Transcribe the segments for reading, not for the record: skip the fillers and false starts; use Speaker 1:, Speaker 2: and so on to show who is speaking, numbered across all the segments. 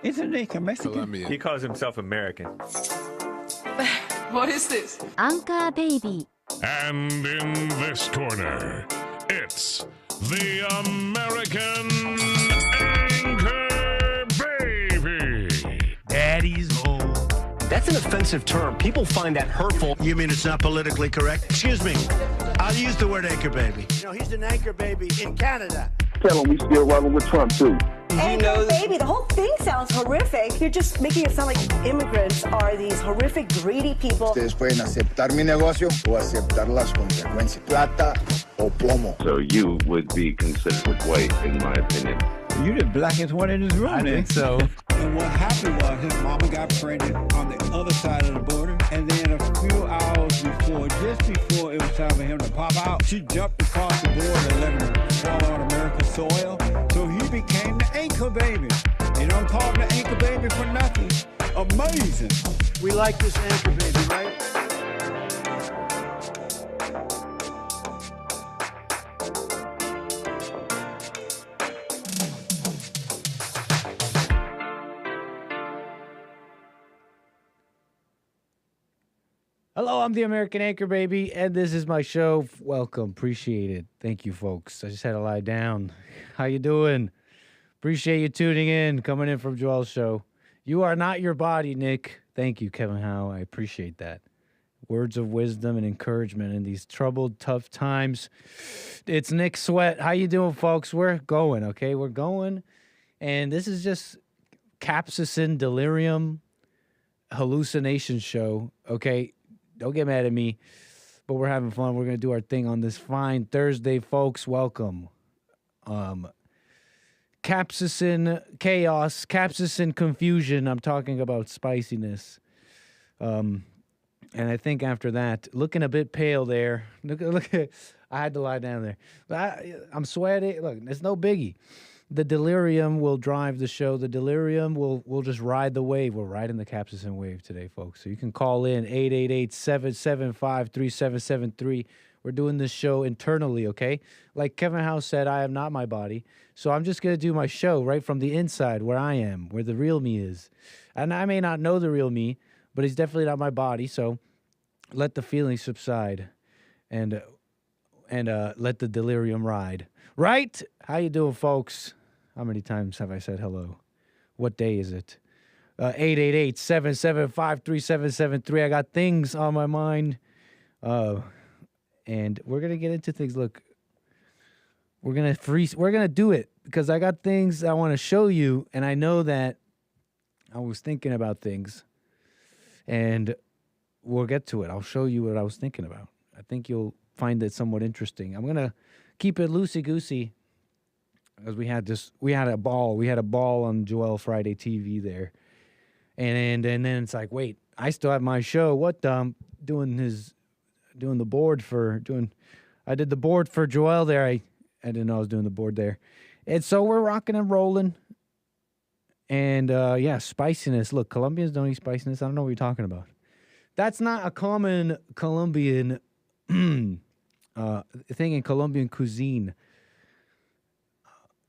Speaker 1: Isn't Nick a Mexican?
Speaker 2: Colombian.
Speaker 3: He calls himself American.
Speaker 4: What is this?
Speaker 5: Anchor Baby.
Speaker 6: And in this corner, it's the American Anchor Baby.
Speaker 7: Daddy's home.
Speaker 8: That's an offensive term. People find that hurtful.
Speaker 7: You mean it's not politically correct? Excuse me. I'll use the word anchor baby.
Speaker 9: You know, he's an anchor baby in Canada.
Speaker 10: Tell him we still rolling with Trump, too.
Speaker 11: Anchor baby, the whole thing sounds horrific. You're just making it sound like immigrants are these horrific, greedy people.
Speaker 12: Ustedes pueden aceptar mi negocio o aceptar las consecuencias. Plata o plomo.
Speaker 13: So you would be considered white, in my opinion.
Speaker 1: You're the blackest one in this room,
Speaker 14: I think so.
Speaker 15: And what happened was his mama got pregnant on the other side of the border. And then a few hours before, just before it was time for him to pop out, she jumped across the border and let him fall on America's soil. So he became the anchor baby. They don't call him the anchor baby for nothing. Amazing.
Speaker 9: We like this anchor baby, right?
Speaker 14: Hello, I'm the American Anchor Baby, and this is my show. Welcome. Appreciate it. Thank you, folks. I just had to lie down. How you doing? Appreciate you tuning in, coming in from Joel's show. You are not your body, Nick. Thank you, Kevin Howe. I appreciate that. Words of wisdom and encouragement in these troubled, tough times. It's Nick Sweat. How you doing, folks? We're going, okay? We're going. And this is just capsaicin delirium hallucination show, okay? Don't get mad at me, but we're having fun. We're going to do our thing on this fine Thursday, folks. Welcome. Capsaicin chaos, capsaicin confusion. I'm talking about spiciness. And I think after that, looking a bit pale there. Look at, I had to lie down there. But I'm sweaty. Look, it's no biggie. The delirium will drive the show. The delirium will just ride the wave. We're riding the capsaicin wave today, folks. So you can call in 888-775-3773. We're doing this show internally, okay? Like Kevin House said, I am not my body. So I'm just going to do my show right from the inside where I am, where the real me is. And I may not know the real me, but he's definitely not my body. So let the feelings subside and let the delirium ride. Right? How you doing, folks? How many times have I said hello? What day is it? 888-775-3773. I got things on my mind. And we're going to get into things. Look, we're going to do it because I got things I want to show you. And I know that I was thinking about things. And we'll get to it. I'll show you what I was thinking about. I think you'll find it somewhat interesting. I'm going to keep it loosey-goosey. Because we had a ball on Joel Friday TV there, and then it's like, wait, I still have my show. What I did the board for Joel there. I didn't know I was doing the board there, and so we're rocking and rolling. And spiciness. Look, Colombians don't eat spiciness. I don't know what you're talking about. That's not a common Colombian thing in Colombian cuisine.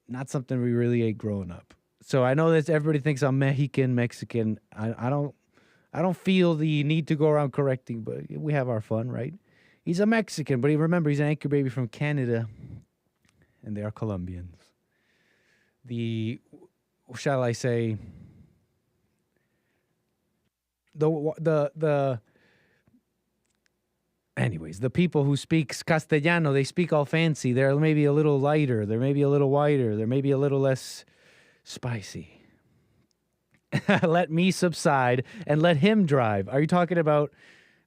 Speaker 14: Not something we really ate growing up. So I know that everybody thinks I'm Mexican. I don't feel the need to go around correcting, but we have our fun, right? He's a Mexican, but remember, he's an anchor baby from Canada, and they are Colombians. Shall I say, anyways, the people who speak Castellano, they speak all fancy. They're maybe a little lighter. They're maybe a little whiter. They're maybe a little less spicy. Let me subside and let him drive. Are you talking about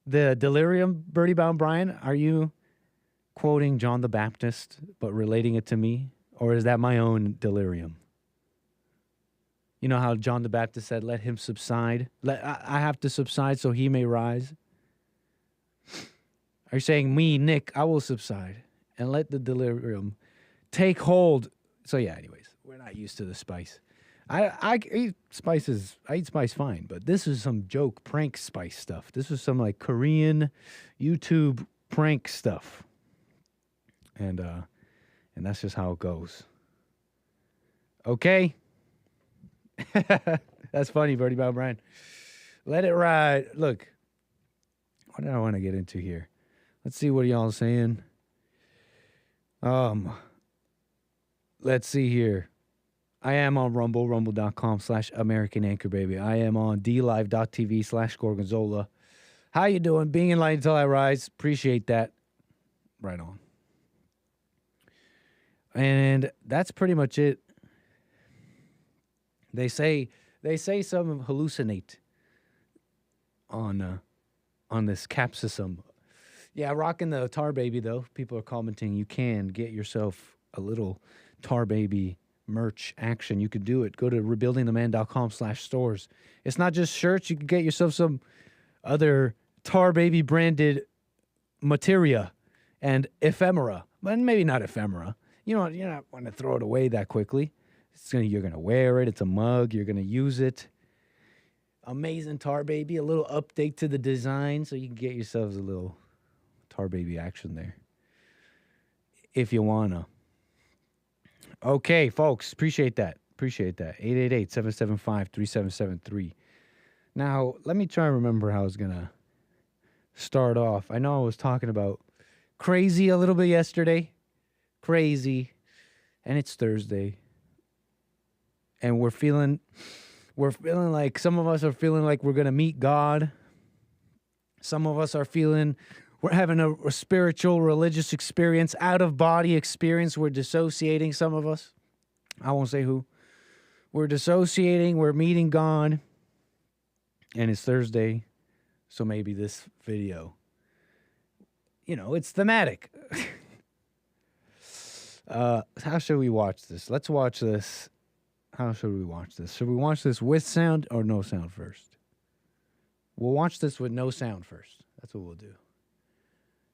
Speaker 14: the delirium, Bertie Bound Brian? Are you quoting John the Baptist but relating it to me? Or is that my own delirium? You know how John the Baptist said, let him subside? I have to subside so he may rise? Are you saying me, Nick, I will subside and let the delirium take hold? So yeah, anyways, we're not used to the spice. I eat spices. I eat spice fine, but this is some joke prank spice stuff. This is some like Korean YouTube prank stuff. And that's just how it goes. Okay? That's funny, Birdie Bob Brian. Let it ride. Look, what do I want to get into here? Let's see what y'all saying. Let's see here. I am on Rumble, rumble.com/AmericanAnchorBaby. I am on dlive.tv/Gorgonzola. How you doing? Being enlightened until I rise. Appreciate that. Right on. And that's pretty much it. They say some hallucinate on this capsicum. Yeah, rocking the Tar Baby though. People are commenting. You can get yourself a little Tar Baby merch action. You could do it. Go to rebuildingtheman.com/stores. It's not just shirts. You can get yourself some other Tar Baby branded materia and ephemera. But maybe not ephemera. You're not going to throw it away that quickly. You're going to wear it. It's a mug. You're going to use it. Amazing Tar Baby. A little update to the design so you can get yourselves a little Tar Baby action there if you want to. Okay, folks. Appreciate that. 888-775-3773. Now, let me try and remember how I was going to start off. I know I was talking about crazy a little bit yesterday. Crazy. And it's Thursday. And we're feeling like some of us are feeling like we're going to meet God. Some of us are feeling we're having a spiritual, religious experience, out-of-body experience. We're dissociating, some of us. I won't say who. We're dissociating. We're meeting God. And it's Thursday. So maybe this video, it's thematic. How should we watch this? Let's watch this. How should we watch this? Should we watch this with sound or no sound first? We'll watch this with no sound first. That's what we'll do.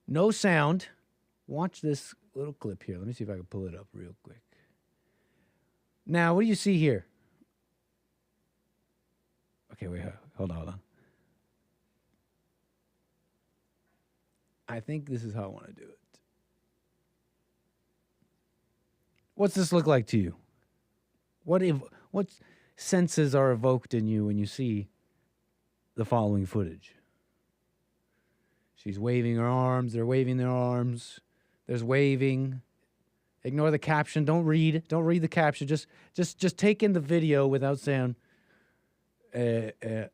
Speaker 14: No sound. Watch this little clip here. Let me see if I can pull it up real quick. Now, what do you see here? Okay, wait. Hold on. I think this is how I want to do it. What's this look like to you? What senses are evoked in you when you see the following footage? She's waving her arms. They're waving their arms. There's waving. Ignore the caption. Don't read the caption. Just take in the video without sound. They're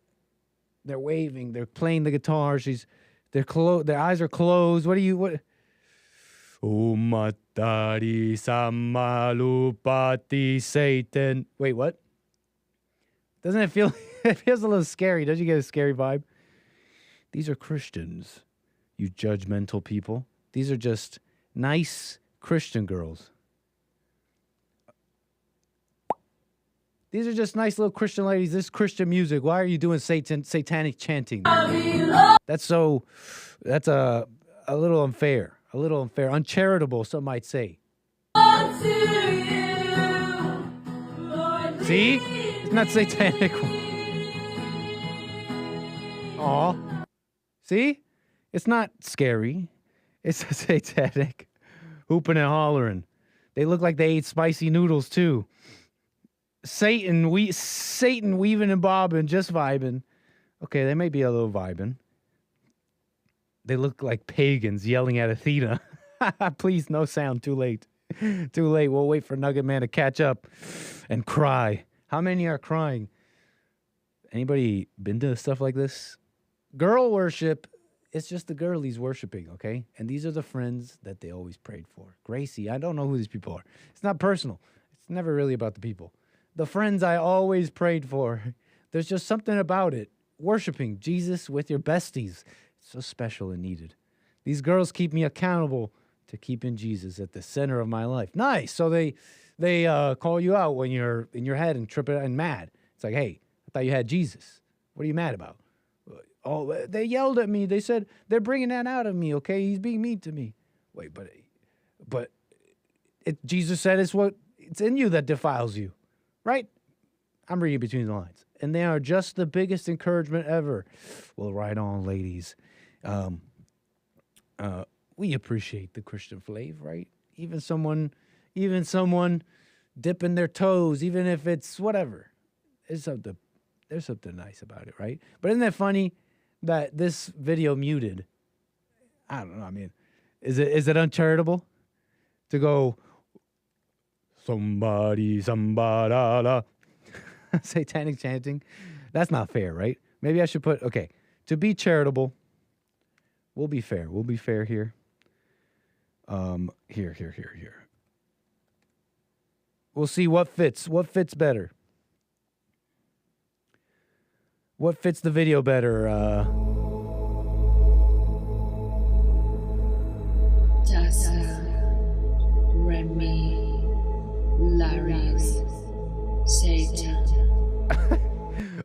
Speaker 14: waving. They're playing the guitar. Their eyes are closed. What? Oh, matari samalupati Satan. Wait, what? Doesn't it feel? It feels a little scary. Don't you get a scary vibe? These are Christians, you judgmental people. These are just nice Christian girls. These are just nice little Christian ladies. This is Christian music. Why are you doing satanic chanting? That's a little unfair. A little unfair. Uncharitable, some might say. See? It's not satanic. Aw. See? It's not scary. It's satanic. Hooping and hollering. They look like they ate spicy noodles, too. Satan weaving and bobbing, just vibing. Okay, they may be a little vibing. They look like pagans yelling at Athena. Please, no sound. Too late. Too late. We'll wait for Nugget Man to catch up and cry. How many are crying? Anybody been to stuff like this? Girl worship. It's just the girlies worshiping, okay? And these are the friends that they always prayed for. Gracie, I don't know who these people are. It's not personal. It's never really about the people. The friends I always prayed for. There's just something about it. Worshiping Jesus with your besties. So special and needed. These girls keep me accountable to keeping Jesus at the center of my life. Nice. So they call you out when you're in your head and tripping and mad. It's like, hey, I thought you had Jesus. What are you mad about? Oh, they yelled at me. They said they're bringing that out of me. Okay, he's being mean to me. Wait, but Jesus said it's in you that defiles you, right? I'm reading between the lines, and they are just the biggest encouragement ever. Well, right on, ladies. We appreciate the Christian flavor, right? Even someone dipping their toes, even if it's whatever. It's There's something nice about it, right? But isn't that funny that this video muted? I don't know. I mean, is it uncharitable to go somebody, satanic chanting? That's not fair, right? Maybe I should put, okay, to be charitable, we'll be fair. We'll be fair here. Here. We'll see what fits. What fits better? What fits the video better?
Speaker 2: Remy, Larry's, Satan.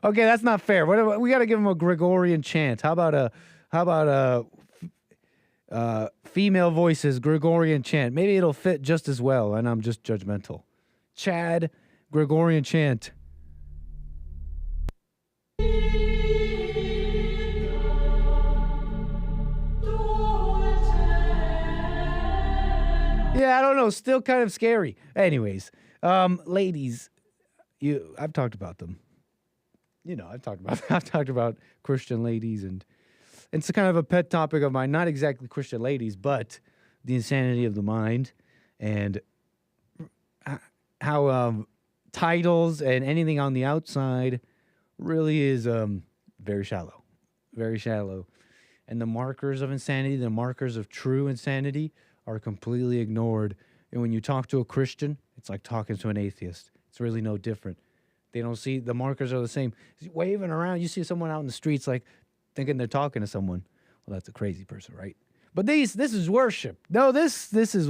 Speaker 14: Okay, that's not fair. We got to give him a Gregorian chant. How about female voices Gregorian chant? Maybe it'll fit just as well, and I'm just judgmental. Chad, Gregorian chant. Yeah, I don't know. Still kind of scary. Anyways, ladies, I've talked about them. You know, I've talked about Christian ladies, and it's kind of a pet topic of mine. Not exactly Christian ladies, but the insanity of the mind, and how titles and anything on the outside really is very shallow, and the markers of insanity, the markers of true insanity, are completely ignored. And when you talk to a Christian, it's like talking to an atheist. It's really no different. They don't see the markers are the same. Waving around, you see someone out in the streets like thinking they're talking to someone. Well, that's a crazy person, right? But this is worship. No, this is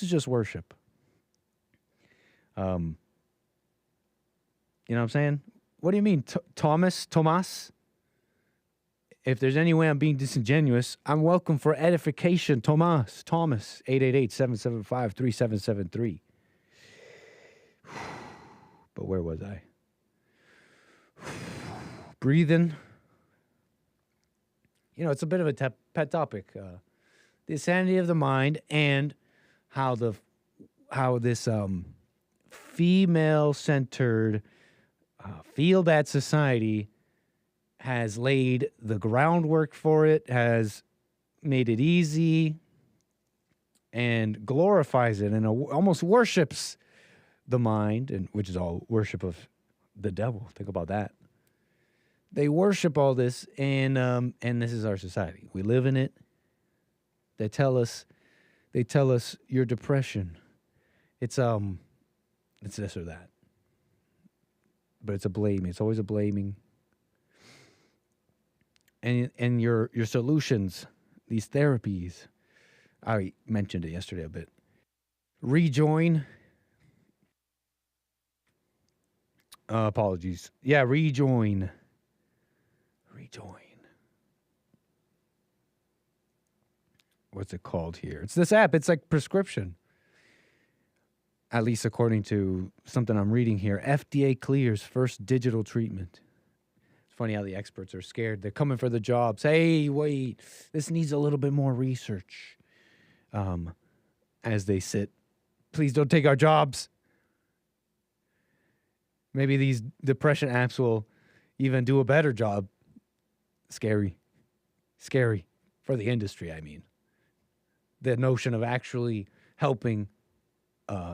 Speaker 14: just worship. You know what I'm saying? What do you mean, Tomas? If there's any way I'm being disingenuous, I'm welcome for edification, Thomas, 888-775-3773. But where was I? Breathing. You know, it's a bit of a pet topic. The insanity of the mind, and how this female-centered feel-bad society has laid the groundwork for it, has made it easy, and glorifies it, and almost worships the mind, and which is all worship of the devil. Think about that. They worship all this, and this is our society. We live in it. They tell us your depression. It's this or that. But it's a blaming. It's always a blaming. And your solutions, these therapies, I mentioned it yesterday a bit. Rejoin. Apologies. Yeah, rejoin. What's it called here? It's this app. It's like prescription. At least according to something I'm reading here. FDA clears first digital treatment. It's funny how the experts are scared. They're coming for the jobs. Hey, wait, this needs a little bit more research. As they sit, please don't take our jobs. Maybe these depression apps will even do a better job. Scary for the industry, I mean. The notion of actually helping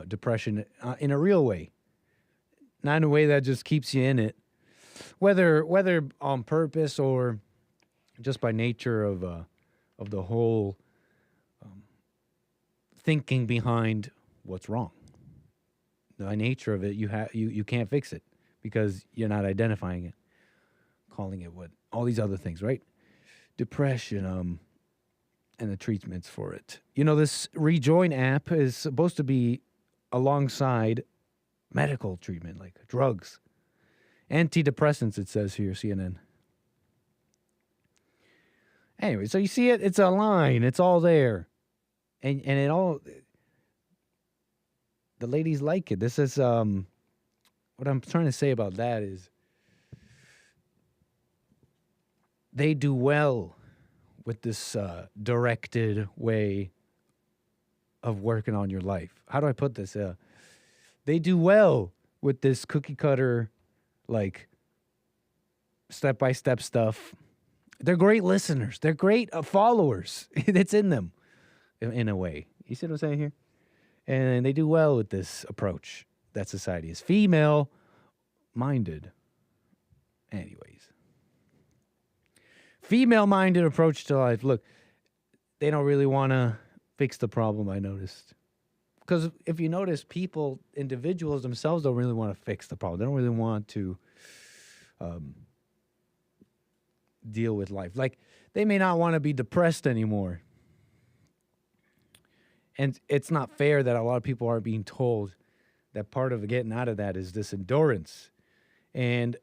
Speaker 14: depression in a real way. Not in a way that just keeps you in it. Whether on purpose or just by nature of the whole thinking behind what's wrong. By nature of it, you can't fix it because you're not identifying it, calling it what all these other things, right? Depression, and the treatments for it. You know, this Rejoin app is supposed to be alongside medical treatment, like drugs, antidepressants. It says here, CNN. Anyway, so you see it. It's a line. It's all there, and it all. The ladies like it. This is what I'm trying to say about that is they do well with this directed way of working on your life. How do I put this? They do well with this cookie cutter, like, step-by-step stuff. They're great listeners. They're great followers. It's in them, in a way. You see what I'm saying here? And they do well with this approach that society is female-minded. Anyways. Female-minded approach to life. Look, they don't really want to fix the problem, I noticed. Because if you notice, people, individuals themselves don't really want to fix the problem. They don't really want to deal with life. Like, they may not want to be depressed anymore. And it's not fair that a lot of people are being told that part of getting out of that is this endurance and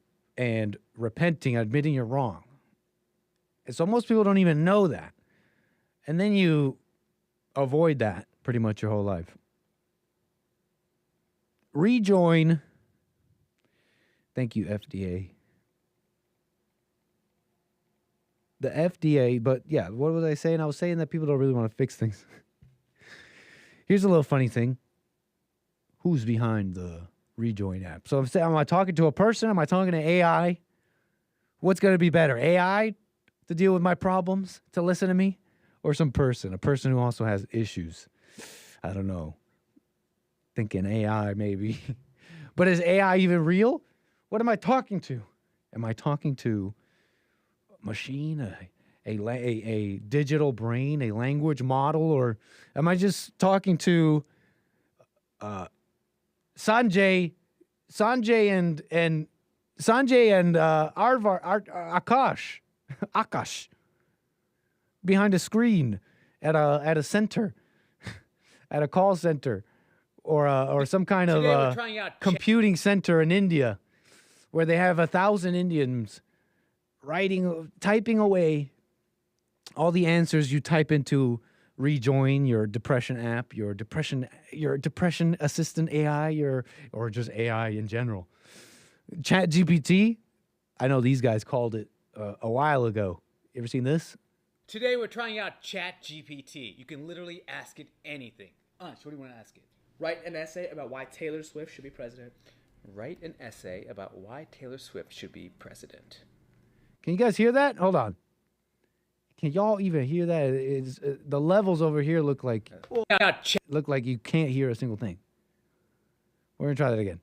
Speaker 14: repenting, admitting you're wrong. And so most people don't even know that. And then you avoid that pretty much your whole life. Rejoin. Thank you, FDA. The FDA, but yeah, what was I saying? I was saying that people don't really want to fix things. Here's a little funny thing. Who's behind the Rejoin app? So I'm saying, am I talking to a person? Am I talking to AI? What's going to be better? AI to deal with my problems, to listen to me? Or some person, a person who also has issues? I don't know. Thinking AI maybe. But is AI even real? What am I talking to? Am I talking to a machine, a digital brain, a language model, or am I just talking to Sanjay and Akash behind a screen at a center, at a call center, or some kind of computing center in India, where they have 1,000 Indians typing away all the answers you type into Rejoin, your depression app, your depression assistant AI, or just AI in general. ChatGPT, I know these guys called it a while ago. You ever seen this?
Speaker 3: Today we're trying out ChatGPT. You can literally ask it anything. What do you want to ask it? Write an essay about why Taylor Swift should be president.
Speaker 5: Write an essay about why Taylor Swift should be president.
Speaker 14: Can you guys hear that? Hold on. Can y'all even hear that? The levels over here look like you can't hear a single thing. We're going to try that again.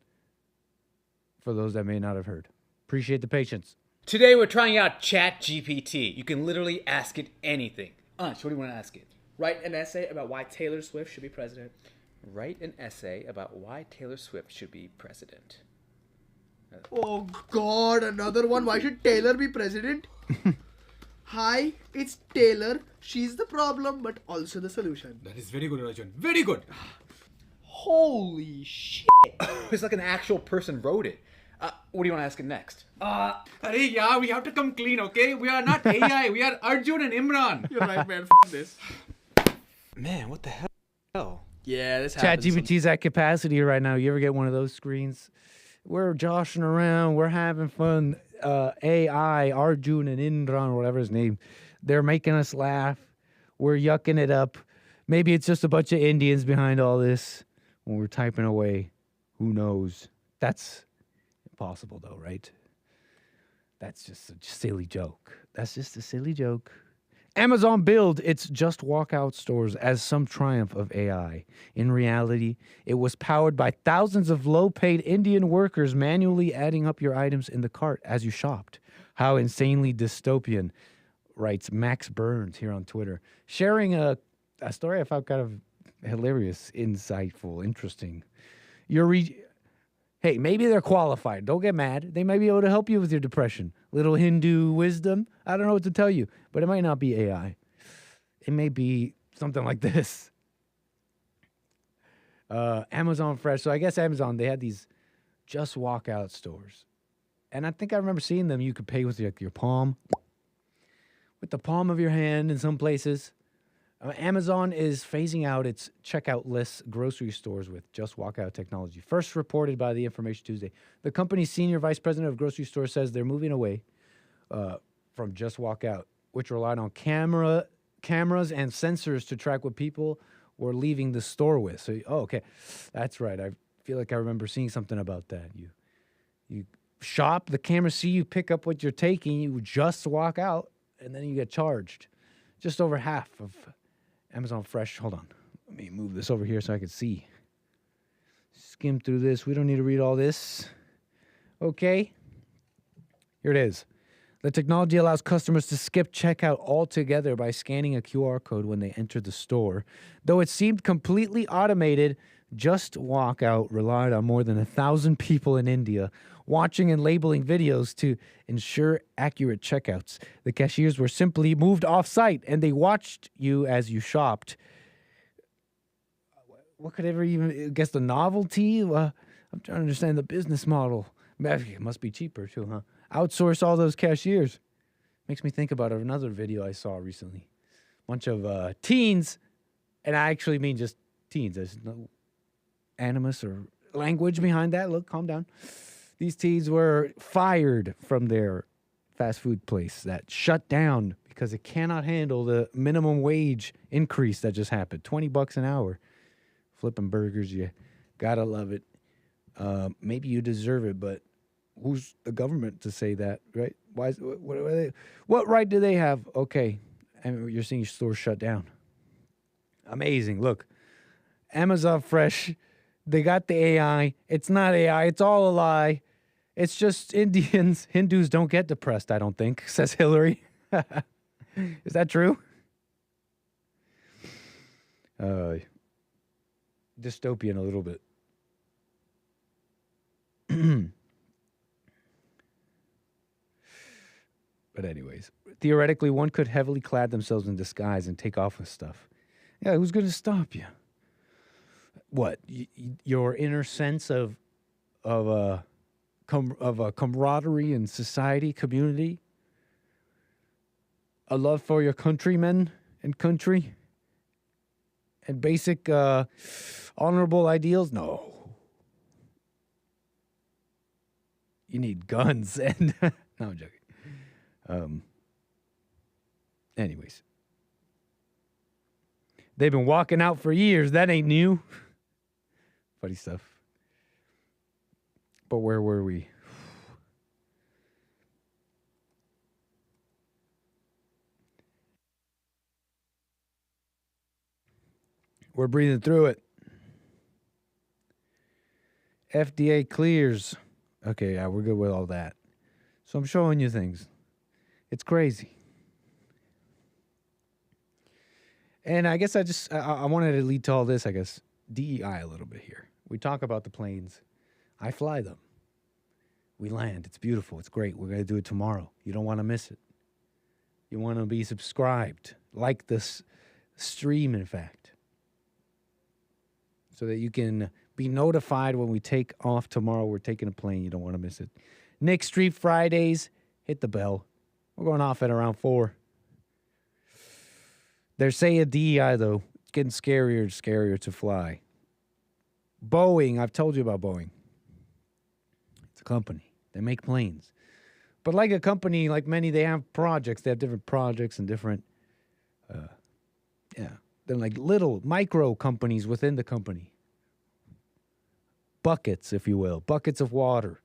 Speaker 14: For those that may not have heard. Appreciate the patience.
Speaker 3: Today we're trying out ChatGPT. You can literally ask it anything. What do you want to ask it? Write an essay about why Taylor Swift should be president.
Speaker 5: Write an essay about why Taylor Swift should be president.
Speaker 16: Oh God, another one. Why should Taylor be president? Hi, it's Taylor. She's the problem, but also the solution.
Speaker 3: That is very good, Rajan. Very good.
Speaker 16: Holy shit.
Speaker 3: It's like an actual person wrote it. What do you want to ask it next?
Speaker 16: Hey, yeah, we have to come clean, okay? We are not AI. We are Arjun and Imran. You're right, man. This.
Speaker 5: Man, what the hell?
Speaker 16: Yeah, this happens.
Speaker 14: ChatGPT's at capacity right now. You ever get one of those screens? We're joshing around. We're having fun. AI, Arjun and Indran, whatever his name, they're making us laugh. We're yucking it up. Maybe it's just a bunch of Indians behind all this when we're typing away. Who knows? That's impossible, though, right? That's just a silly joke. That's just a silly joke. Amazon billed its Just Walkout stores as some triumph of AI. In reality, it was powered by thousands of low-paid Indian workers manually adding up your items in the cart as you shopped. How insanely dystopian, writes Max Burns here on Twitter, sharing a story I found kind of hilarious, insightful, interesting. Hey, maybe they're qualified. Don't get mad. They might be able to help you with your depression. Little Hindu wisdom. I don't know what to tell you, but it might not be AI. It may be something like this. Amazon Fresh. So I guess Amazon, they had these Just Walkout stores. And I think I remember seeing them. You could pay with your palm. With the palm of your hand in some places. Amazon is phasing out its checkout-less grocery stores with Just Walkout technology. First reported by the Information Tuesday. The company's senior vice president of grocery stores says they're moving away from Just Walkout, which relied on cameras and sensors to track what people were leaving the store with. So, okay, that's right. I feel like I remember seeing something about that. shop, the cameras see you pick up what you're taking, you just walk out, and then you get charged. Just over half of Amazon Fresh. Hold on. Let me move this over here so I can see. Skim through this. We don't need to read all this. Okay. Here it is. The technology allows customers to skip checkout altogether by scanning a QR code when they enter the store. Though it seemed completely automated, Just Walk Out relied on more than 1,000 people in India watching and labeling videos to ensure accurate checkouts. The cashiers were simply moved off-site, and they watched you as you shopped. What could ever even guess the novelty? I'm trying to understand the business model. It must be cheaper too, huh? Outsource all those cashiers. Makes me think about another video I saw recently. Bunch of teens, and I actually mean just teens. There's no animus or language behind that. Look, calm down. These teens were fired from their fast food place that shut down because it cannot handle the minimum wage increase that just happened. $20 an hour. Flipping burgers, you gotta love it. Maybe you deserve it, but who's the government to say that, right? Why? What right do they have? Okay, and you're seeing your store shut down. Amazing. Look, Amazon Fresh, they got the AI. It's not AI. It's all a lie. It's just Hindus don't get depressed, I don't think, says Hillary. Is that true? Dystopian a little bit. But anyways, theoretically, one could heavily clad themselves in disguise and take off with stuff. Yeah, who's going to stop you? What? Your inner sense of a camaraderie in society, community? A love for your countrymen and country? And basic honorable ideals? No. You need guns and... No, I'm joking. Anyways. They've been walking out for years. That ain't new. Funny stuff. But where were we? We're breathing through it. FDA clears. Okay, yeah, we're good with all that. So I'm showing you things. It's crazy. And I guess I wanted to lead to all this, I guess. DEI a little bit here. We talk about the planes. I fly them. We land. It's beautiful. It's great. We're going to do it tomorrow. You don't want to miss it. You want to be subscribed. Like this stream, in fact. So that you can be notified when we take off tomorrow. We're taking a plane. You don't want to miss it. Nick Street Fridays. Hit the bell. We're going off at around 4. They're saying DEI, though. It's getting scarier and scarier to fly. Boeing. I've told you about Boeing. It's a company. They make planes. But like a company, like many, they have projects. They have different projects and different... They're like little micro companies within the company. Buckets, if you will. Buckets of water.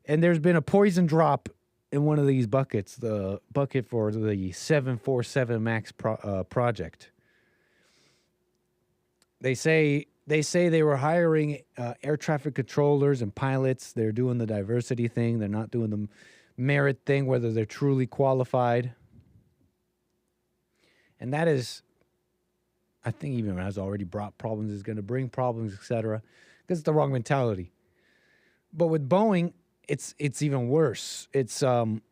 Speaker 14: And there's been a poison drop in one of these buckets. The bucket for the 747 MAX project. They say they were hiring air traffic controllers and pilots. They're doing the diversity thing. They're not doing the merit thing, whether they're truly qualified. And that is, I think, even has already brought problems, is going to bring problems, etc. Because it's the wrong mentality. But with Boeing, it's even worse. It's like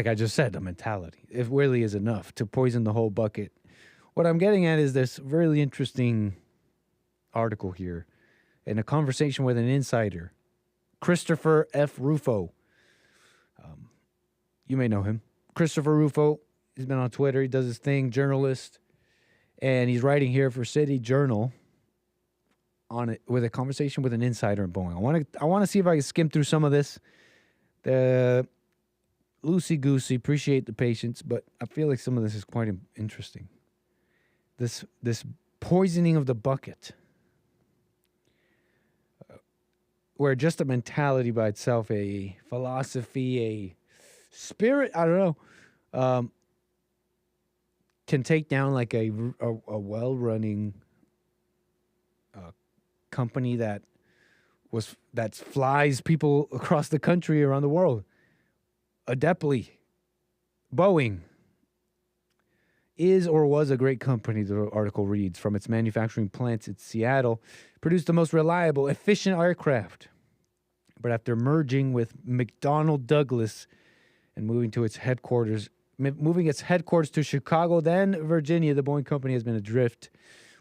Speaker 14: I just said, the mentality. It really is enough to poison the whole bucket. What I'm getting at is this really interesting article here, in a conversation with an insider, Christopher F. Rufo. You may know him. Christopher Rufo, he's been on Twitter. He does his thing, journalist. And he's writing here for City Journal on it with a conversation with an insider in Boeing. I want to see if I can skim through some of this. The loosey-goosey, appreciate the patience, but I feel like some of this is quite interesting. This poisoning of the bucket. where just a mentality by itself, a philosophy, a spirit, I don't know, can take down like a well-running company that flies people across the country, around the world. Adeptly, Boeing is or was a great company, the article reads. From its manufacturing plants in Seattle, produced the most reliable, efficient aircraft. But after merging with McDonnell Douglas and moving its headquarters to Chicago, then Virginia, the Boeing company has been adrift.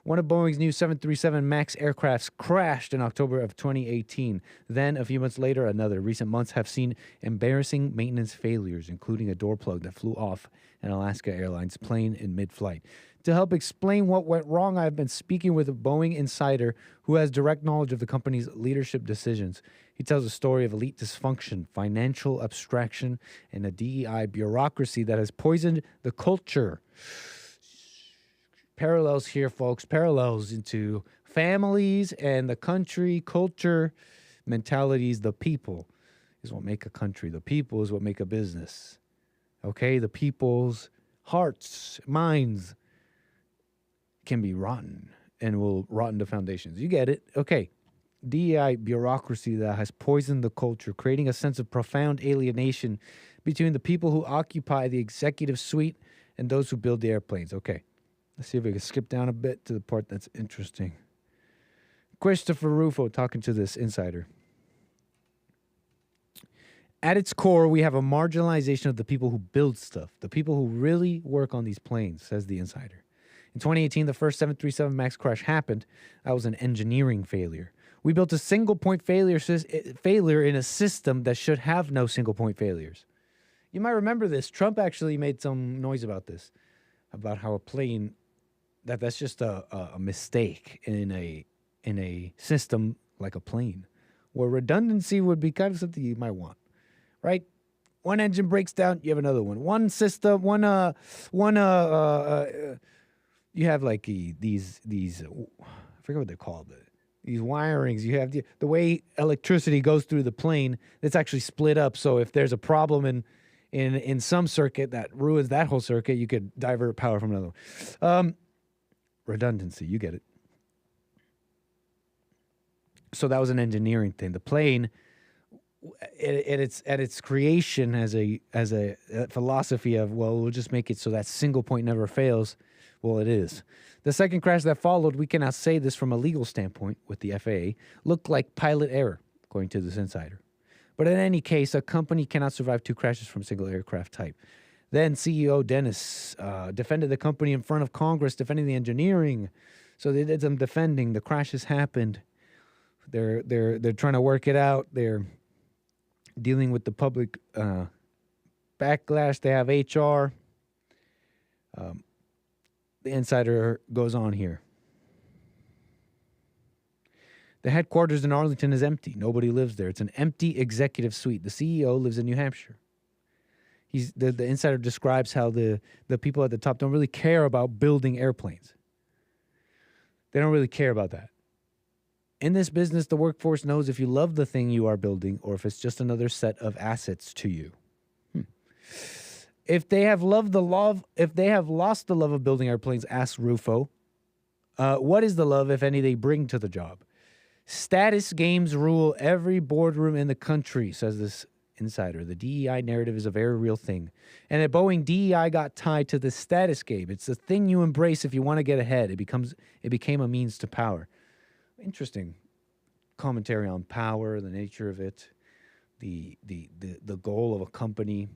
Speaker 14: One of Boeing's new 737 MAX aircrafts crashed in October of 2018. Then, a few months later, another. Recent months have seen embarrassing maintenance failures, including a door plug that flew off an Alaska Airlines plane in mid-flight. To help explain what went wrong, I've been speaking with a Boeing insider who has direct knowledge of the company's leadership decisions. He tells a story of elite dysfunction, financial abstraction, and a DEI bureaucracy that has poisoned the culture. Parallels here, folks. Parallels into families and the country, culture, mentalities. The people is what make a country. The people is what make a business. Okay? The people's hearts, minds can be rotten and will rot into foundations. You get it? Okay. DEI bureaucracy that has poisoned the culture, creating a sense of profound alienation between the people who occupy the executive suite and those who build the airplanes. Okay. Let's see if we can skip down a bit to the part that's interesting. Christopher Rufo talking to this insider. At its core, we have a marginalization of the people who build stuff, the people who really work on these planes, says the insider. In 2018, the first 737 MAX crash happened. That was an engineering failure. We built a single-point failure in a system that should have no single-point failures. You might remember this. Trump actually made some noise about this, about how a plane... That's just a mistake in a system like a plane, where redundancy would be kind of something you might want, right? One engine breaks down, you have another one. One system, you have like these I forget what they're called, these wirings. You have the way electricity goes through the plane. It's actually split up. So if there's a problem in some circuit that ruins that whole circuit, you could divert power from another one. Redundancy, you get it. So that was an engineering thing. The plane, at its creation, as a philosophy of, well, we'll just make it so that single point never fails. Well, it is. The second crash that followed, we cannot say this from a legal standpoint with the FAA, looked like pilot error, according to this insider. But in any case, a company cannot survive two crashes from a single aircraft type. Then CEO Dennis defended the company in front of Congress, defending the engineering. So they did some defending. The crashes happened. They're trying to work it out. They're dealing with the public backlash. They have HR. The insider goes on here. The headquarters in Arlington is empty. Nobody lives there. It's an empty executive suite. The CEO lives in New Hampshire. The insider describes how the people at the top don't really care about building airplanes. They don't really care about that. In this business, the workforce knows if you love the thing you are building or if it's just another set of assets to you. If they have lost the love of building airplanes, asks Rufo, what is the love, if any, they bring to the job? Status games rule every boardroom in the country, says this insider. The DEI narrative is a very real thing. And at Boeing, DEI got tied to the status game. It's the thing you embrace if you want to get ahead. It became a means to power. Interesting commentary on power, the nature of it, the goal of a company,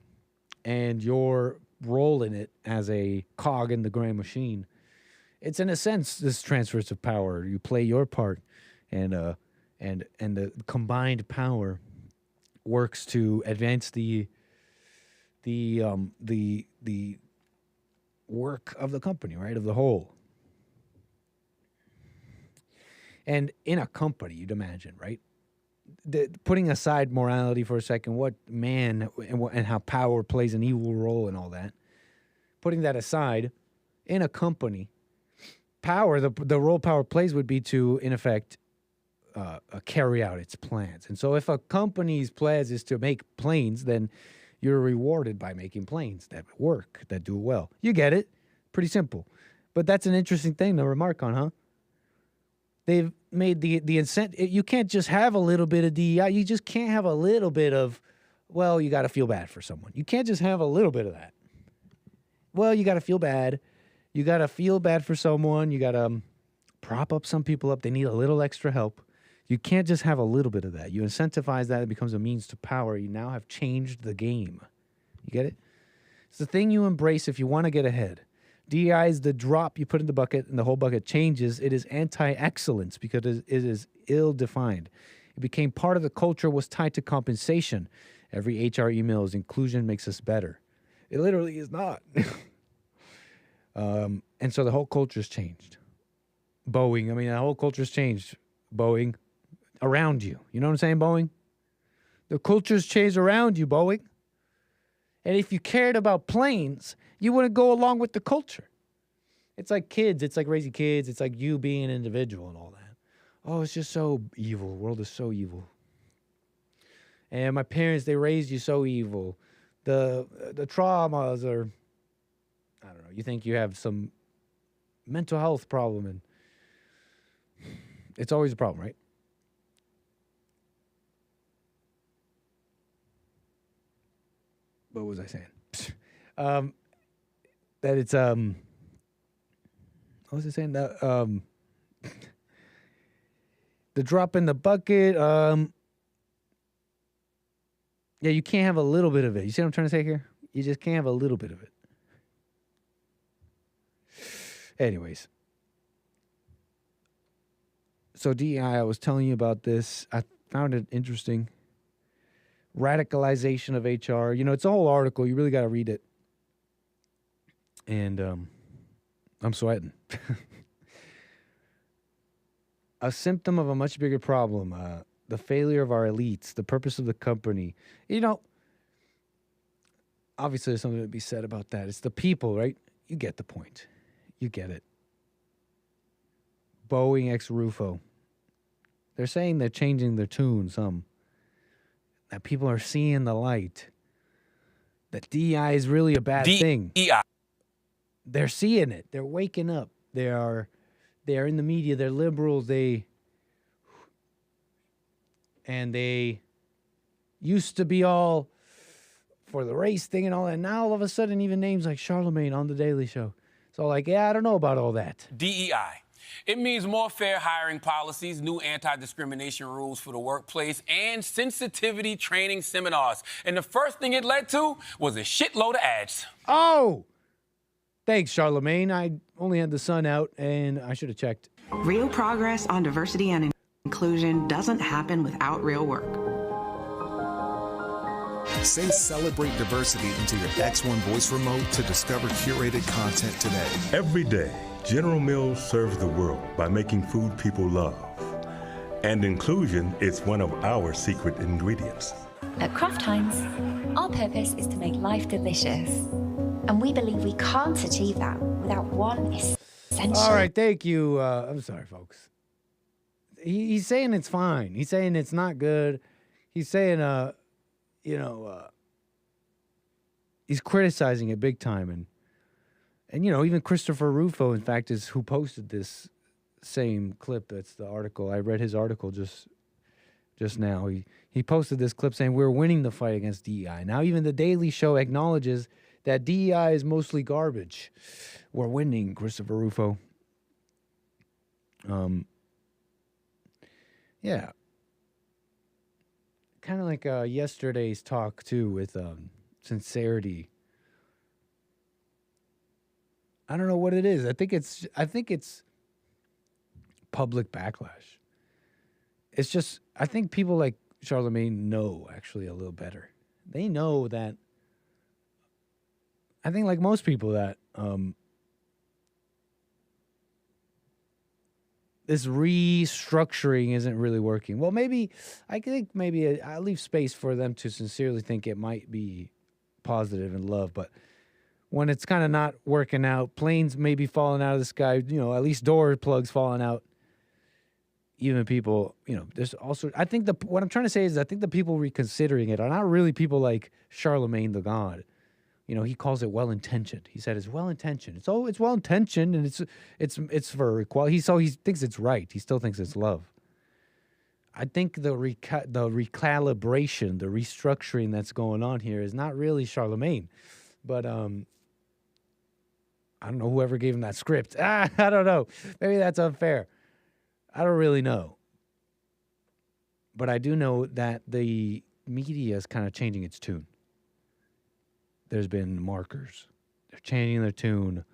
Speaker 14: and your role in it as a cog in the grand machine. It's in a sense this transfers of power. You play your part, and the combined power works to advance the work of the company, right, of the whole. And in a company, you'd imagine, right? Putting aside morality for a second, what man and how power plays an evil role and all that. Putting that aside, in a company, power, the role power plays would be to, in effect, carry out its plans. And so if a company's plans is to make planes, then you're rewarded by making planes that work, that do well. You get it? Pretty simple. But that's an interesting thing to remark on, huh? They've made the incentive. You can't just have a little bit of DEI. You just can't have a little bit of, well, you got to feel bad for someone. You can't just have a little bit of that. Well, you got to feel bad. You got to feel bad for someone. You got to prop up some people up. They need a little extra help. You can't just have a little bit of that. You incentivize that. It becomes a means to power. You now have changed the game. You get it? It's the thing you embrace if you want to get ahead. DEI is the drop you put in the bucket and the whole bucket changes. It is anti-excellence because it is ill-defined. It became part of the culture, was tied to compensation. Every HR email is inclusion makes us better. It literally is not. And so the whole culture's changed. Boeing, I mean, the whole culture's changed. Boeing, around you. You know what I'm saying, Boeing? The culture's changed around you, Boeing. And if you cared about planes, you wouldn't go along with the culture. It's like kids. It's like raising kids. It's like you being an individual and all that. Oh, it's just so evil. The world is so evil. And my parents, they raised you so evil. The traumas are, I don't know, you think you have some mental health problem, and it's always a problem, right? What was I saying? That it's what was I saying? The drop in the bucket. Yeah, you can't have a little bit of it. You see what I'm trying to say here? You just can't have a little bit of it. Anyways. So DEI, I was telling you about this. I found it interesting. Radicalization of HR. You know, it's a whole article. You really got to read it. And I'm sweating. A symptom of a much bigger problem. The failure of our elites, the purpose of the company. You know, obviously there's something to be said about that. It's the people, right? You get the point. You get it. Boeing ex Rufo. They're saying they're changing their tune some. That people are seeing the light. That DEI is really a bad thing. DEI. They're seeing it. They're waking up. They are in the media. They're liberals. They used to be all for the race thing and all that. Now all of a sudden, even names like Charlemagne on The Daily Show. So like, yeah, I don't know about all that.
Speaker 17: DEI. It means more fair hiring policies, new anti-discrimination rules for the workplace, and sensitivity training seminars. And the first thing it led to was a shitload of ads.
Speaker 14: Oh! Thanks, Charlemagne. I only had the sun out, and I should have checked.
Speaker 18: Real progress on diversity and inclusion doesn't happen without real work.
Speaker 19: Say celebrate diversity into your X1 voice remote to discover curated content today.
Speaker 20: Every day, General Mills serves the world by making food people love. And inclusion is one of our secret ingredients.
Speaker 21: At Kraft Heinz, our purpose is to make life delicious. And we believe we can't achieve that without one essential...
Speaker 14: All right, thank you. I'm sorry, folks. He's saying it's fine. He's saying it's not good. He's saying, he's criticizing it big time. And you know, even Christopher Rufo, in fact, is who posted this same clip. That's the article. I read his article just now. He posted this clip saying, we're winning the fight against DEI. Now even The Daily Show acknowledges that DEI is mostly garbage. We're winning, Christopher Rufo. Yeah. Kind of like yesterday's talk, too, with sincerity. I don't know what it is. I think it's public backlash. It's just, I think people like Charlemagne know, actually, a little better. They know that, I think like most people that this restructuring isn't really working. Well, I think I leave space for them to sincerely think it might be positive and love, but when it's kind of not working out, planes maybe falling out of the sky, you know, at least door plugs falling out, even people, there's also, I think what I'm trying to say is I think the people reconsidering it are not really people like Charlemagne the God. He calls it well-intentioned. He said it's well-intentioned. It's well-intentioned, and it's for equality. He thinks it's right. He still thinks it's love. I think the recalibration, the restructuring that's going on here is not really Charlemagne, but I don't know whoever gave him that script. I don't know. Maybe that's unfair. I don't really know. But I do know that the media is kind of changing its tune. There's been markers. They're changing their tune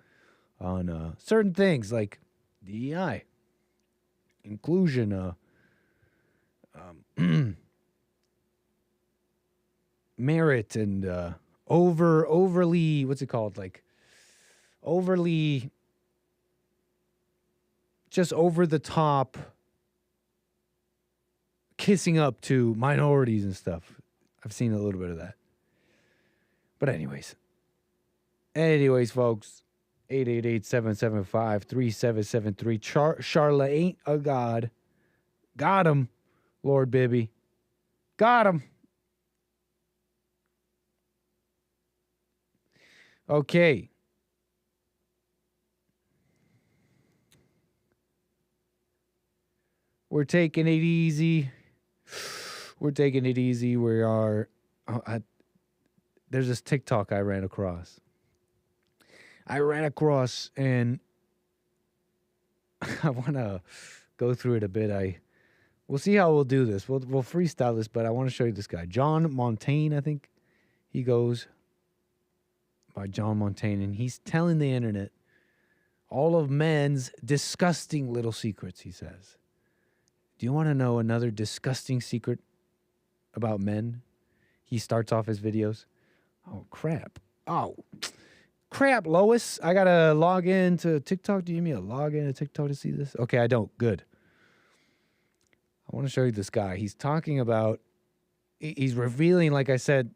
Speaker 14: on certain things like DEI, inclusion, merit, and overly, what's it called? Like overly, just over the top, kissing up to minorities and stuff. I've seen a little bit of that. But anyways, folks, 888-775-3773. Charla ain't a god. Got him, Lord Bibby. Got him. Okay. We're taking it easy. We are... there's this TikTok I ran across. And I want to go through it a bit. We'll see how we'll do this. We'll freestyle this, but I want to show you this guy. John Montaigne, I think he goes by John Montaigne, and he's telling the internet all of men's disgusting little secrets, he says. Do you want to know another disgusting secret about men? He starts off his videos. Oh, crap. Lois. I got to log in to TikTok. Do you need me to log in to TikTok to see this? Okay, I don't. Good. I want to show you this guy. He's talking about, he's revealing, like I said,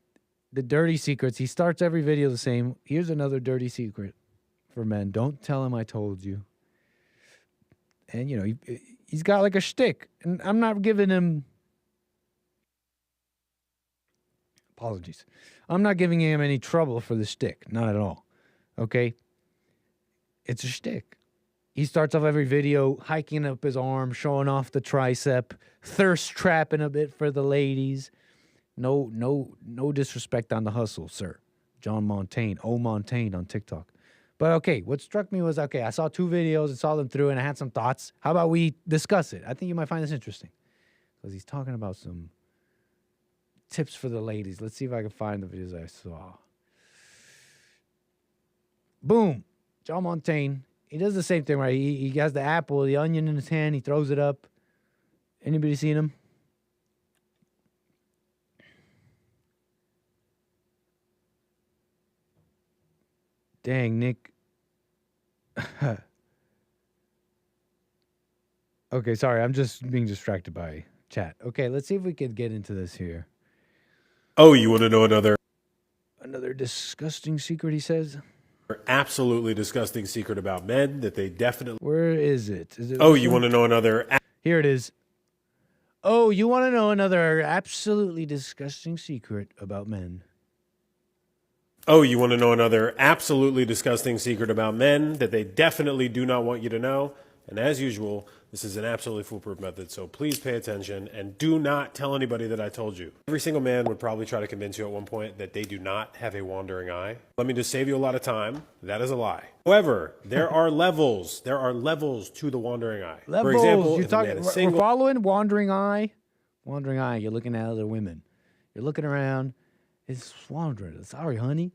Speaker 14: the dirty secrets. He starts every video the same. Here's another dirty secret for men. Don't tell him I told you. And, he's got like a shtick. And I'm not giving him... Apologies. I'm not giving him any trouble for the shtick. Not at all. Okay? It's a shtick. He starts off every video hiking up his arm, showing off the tricep, thirst trapping a bit for the ladies. No disrespect on the hustle, sir. John Montaigne, Montaigne on TikTok. But okay, what struck me was, I saw 2 videos and saw them through, and I had some thoughts. How about we discuss it? I think you might find this interesting. Because he's talking about some tips for the ladies. Let's see if I can find the videos I saw. Boom. John Montaigne. He does the same thing, right? He has the apple, the onion in his hand. He throws it up. Anybody seen him? Dang, Nick. Okay, sorry. I'm just being distracted by chat. Okay, let's see if we can get into this here.
Speaker 4: Oh, you want to know another
Speaker 14: disgusting secret, he says?
Speaker 4: Absolutely disgusting secret about men that they definitely...
Speaker 14: Where is it?
Speaker 4: You want to know another...
Speaker 14: Here it is. Oh, you want to know another absolutely disgusting secret about men?
Speaker 4: Oh, you want to know another absolutely disgusting secret about men that they definitely do not want you to know? And as usual, this is an absolutely foolproof method, so please pay attention and do not tell anybody that I told you. Every single man would probably try to convince you at one point that they do not have a wandering eye. Let me just save you a lot of time. That is a lie. However, there are levels. There are levels to the wandering eye.
Speaker 14: Levels. For example, if a man is single... We're following wandering eye. Wandering eye, you're looking at other women. You're looking around. It's wandering. Sorry, honey.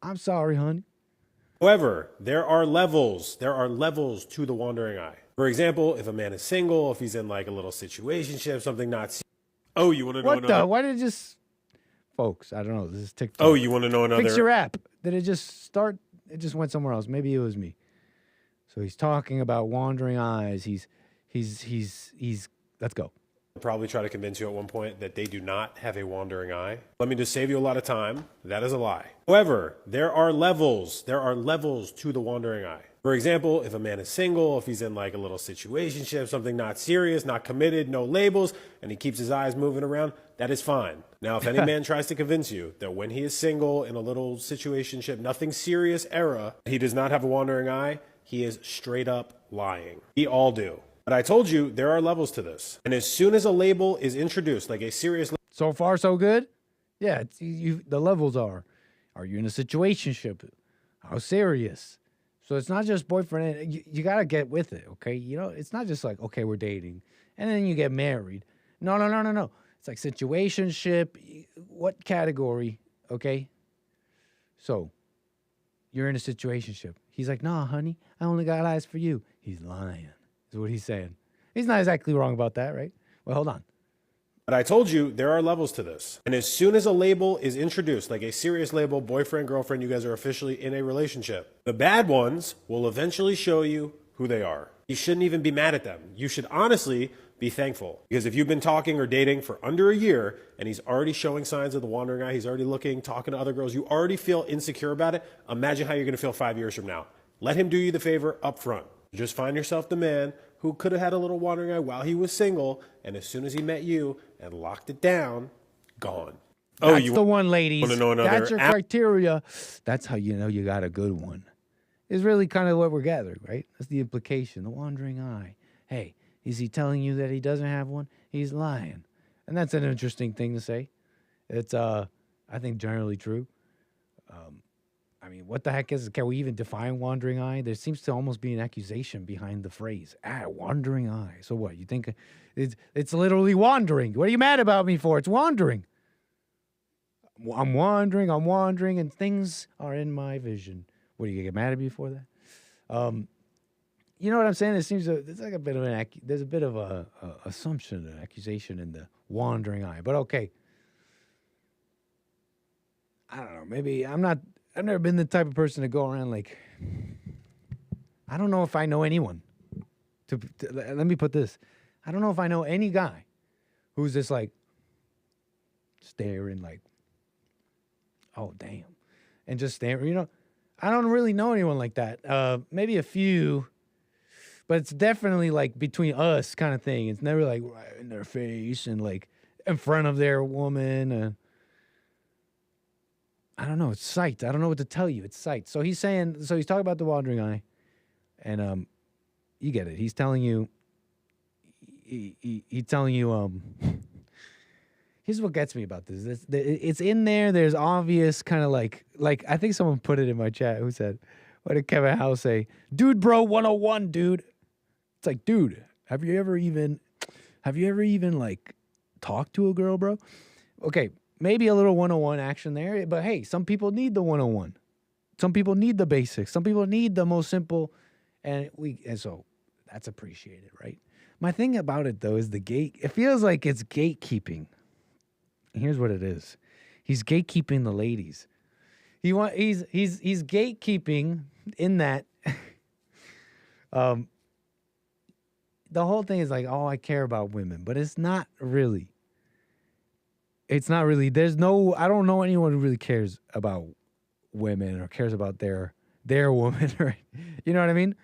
Speaker 14: I'm sorry, honey.
Speaker 4: However, there are levels. There are levels to the wandering eye. For example, if a man is single, if he's in like a little situationship, something not... Oh, you want to know another...
Speaker 14: Why did it just... Folks, I don't know. This is TikTok.
Speaker 4: Oh, you want to know another...
Speaker 14: Fix your app. Did it just start? It just went somewhere else. Maybe it was me. So he's talking about wandering eyes. He's... Let's go.
Speaker 4: probably try to convince you at one point that they do not have a wandering eye. Let me just save you a lot of time. That is a lie. However, there are levels. There are levels to the wandering eye. For example, if a man is single, if he's in like a little situationship, something not serious, not committed, no labels, and he keeps his eyes moving around, that is fine. Now, if any man tries to convince you that when he is single in a little situationship, nothing serious era, he does not have a wandering eye, he is straight up lying. We all do. But I told you there are levels to this. And as soon as a label is introduced, like a serious label.
Speaker 14: So far, so good? Yeah, the levels are you in a situationship? How serious? So it's not just boyfriend. You got to get with it, okay? You know, it's not just like, okay, we're dating, and then you get married. No. It's like situationship. What category, okay? So you're in a situationship. He's like, nah, honey, I only got eyes for you. He's lying. Is what he's saying. He's not exactly wrong about that, right? Well, hold on.
Speaker 4: But I told you there are levels to this. And as soon as a label is introduced, like a serious label, boyfriend, girlfriend, you guys are officially in a relationship. The bad ones will eventually show you who they are. You shouldn't even be mad at them. You should honestly be thankful. Because if you've been talking or dating for under a year and he's already showing signs of the wandering eye, he's already looking, talking to other girls, you already feel insecure about it, imagine how you're going to feel 5 years from now. Let him do you the favor up front. Just find yourself the man who could have had a little wandering eye while he was single, and as soon as he met you and locked it down, gone.
Speaker 14: That's the one, ladies.
Speaker 4: Want to know another
Speaker 14: That's your criteria. That's how you know you got a good one. Is really kind of what we're gathering, right? That's the implication, the wandering eye. Hey, is he telling you that he doesn't have one? He's lying. And that's an interesting thing to say. It's, I think, generally true. I mean, what the heck is it? Can we even define wandering eye? There seems to almost be an accusation behind the phrase. Wandering eye. So what? You think it's literally wandering. What are you mad about me for? It's wandering. I'm wandering, and things are in my vision. What, do you get mad at me for that? You know what I'm saying? It seems there's like a bit of there's a bit of a assumption, an accusation in the wandering eye. But okay. I don't know. Maybe I've never been the type of person to go around like, I don't know if I know anyone. Let me put this. I don't know if I know any guy who's just like staring like, oh, damn. And just staring, you know. I don't really know anyone like that. Maybe a few, but it's definitely like between us kind of thing. It's never like right in their face and like in front of their woman. I don't know. It's sight. I don't know what to tell you. It's sight. So he's talking about the wandering eye, and you get it. He's telling you. He's telling you. Here's what gets me about this. It's in there. There's obvious kind of like I think someone put it in my chat. Who said, "What did Kevin House say? Dude, bro, 101, dude." It's like, dude, have you ever even like talked to a girl, bro? Okay. Maybe a little 101 action there, but hey, some people need the 101. Some people need the basics. Some people need the most simple, and so that's appreciated, right? My thing about it though is it feels like it's gatekeeping. And here's what it is. He's gatekeeping the ladies. He's gatekeeping in that the whole thing is like, oh, I care about women, but it's not really. It's not really. I don't know anyone who really cares about women or cares about their woman. Right? You know what I mean?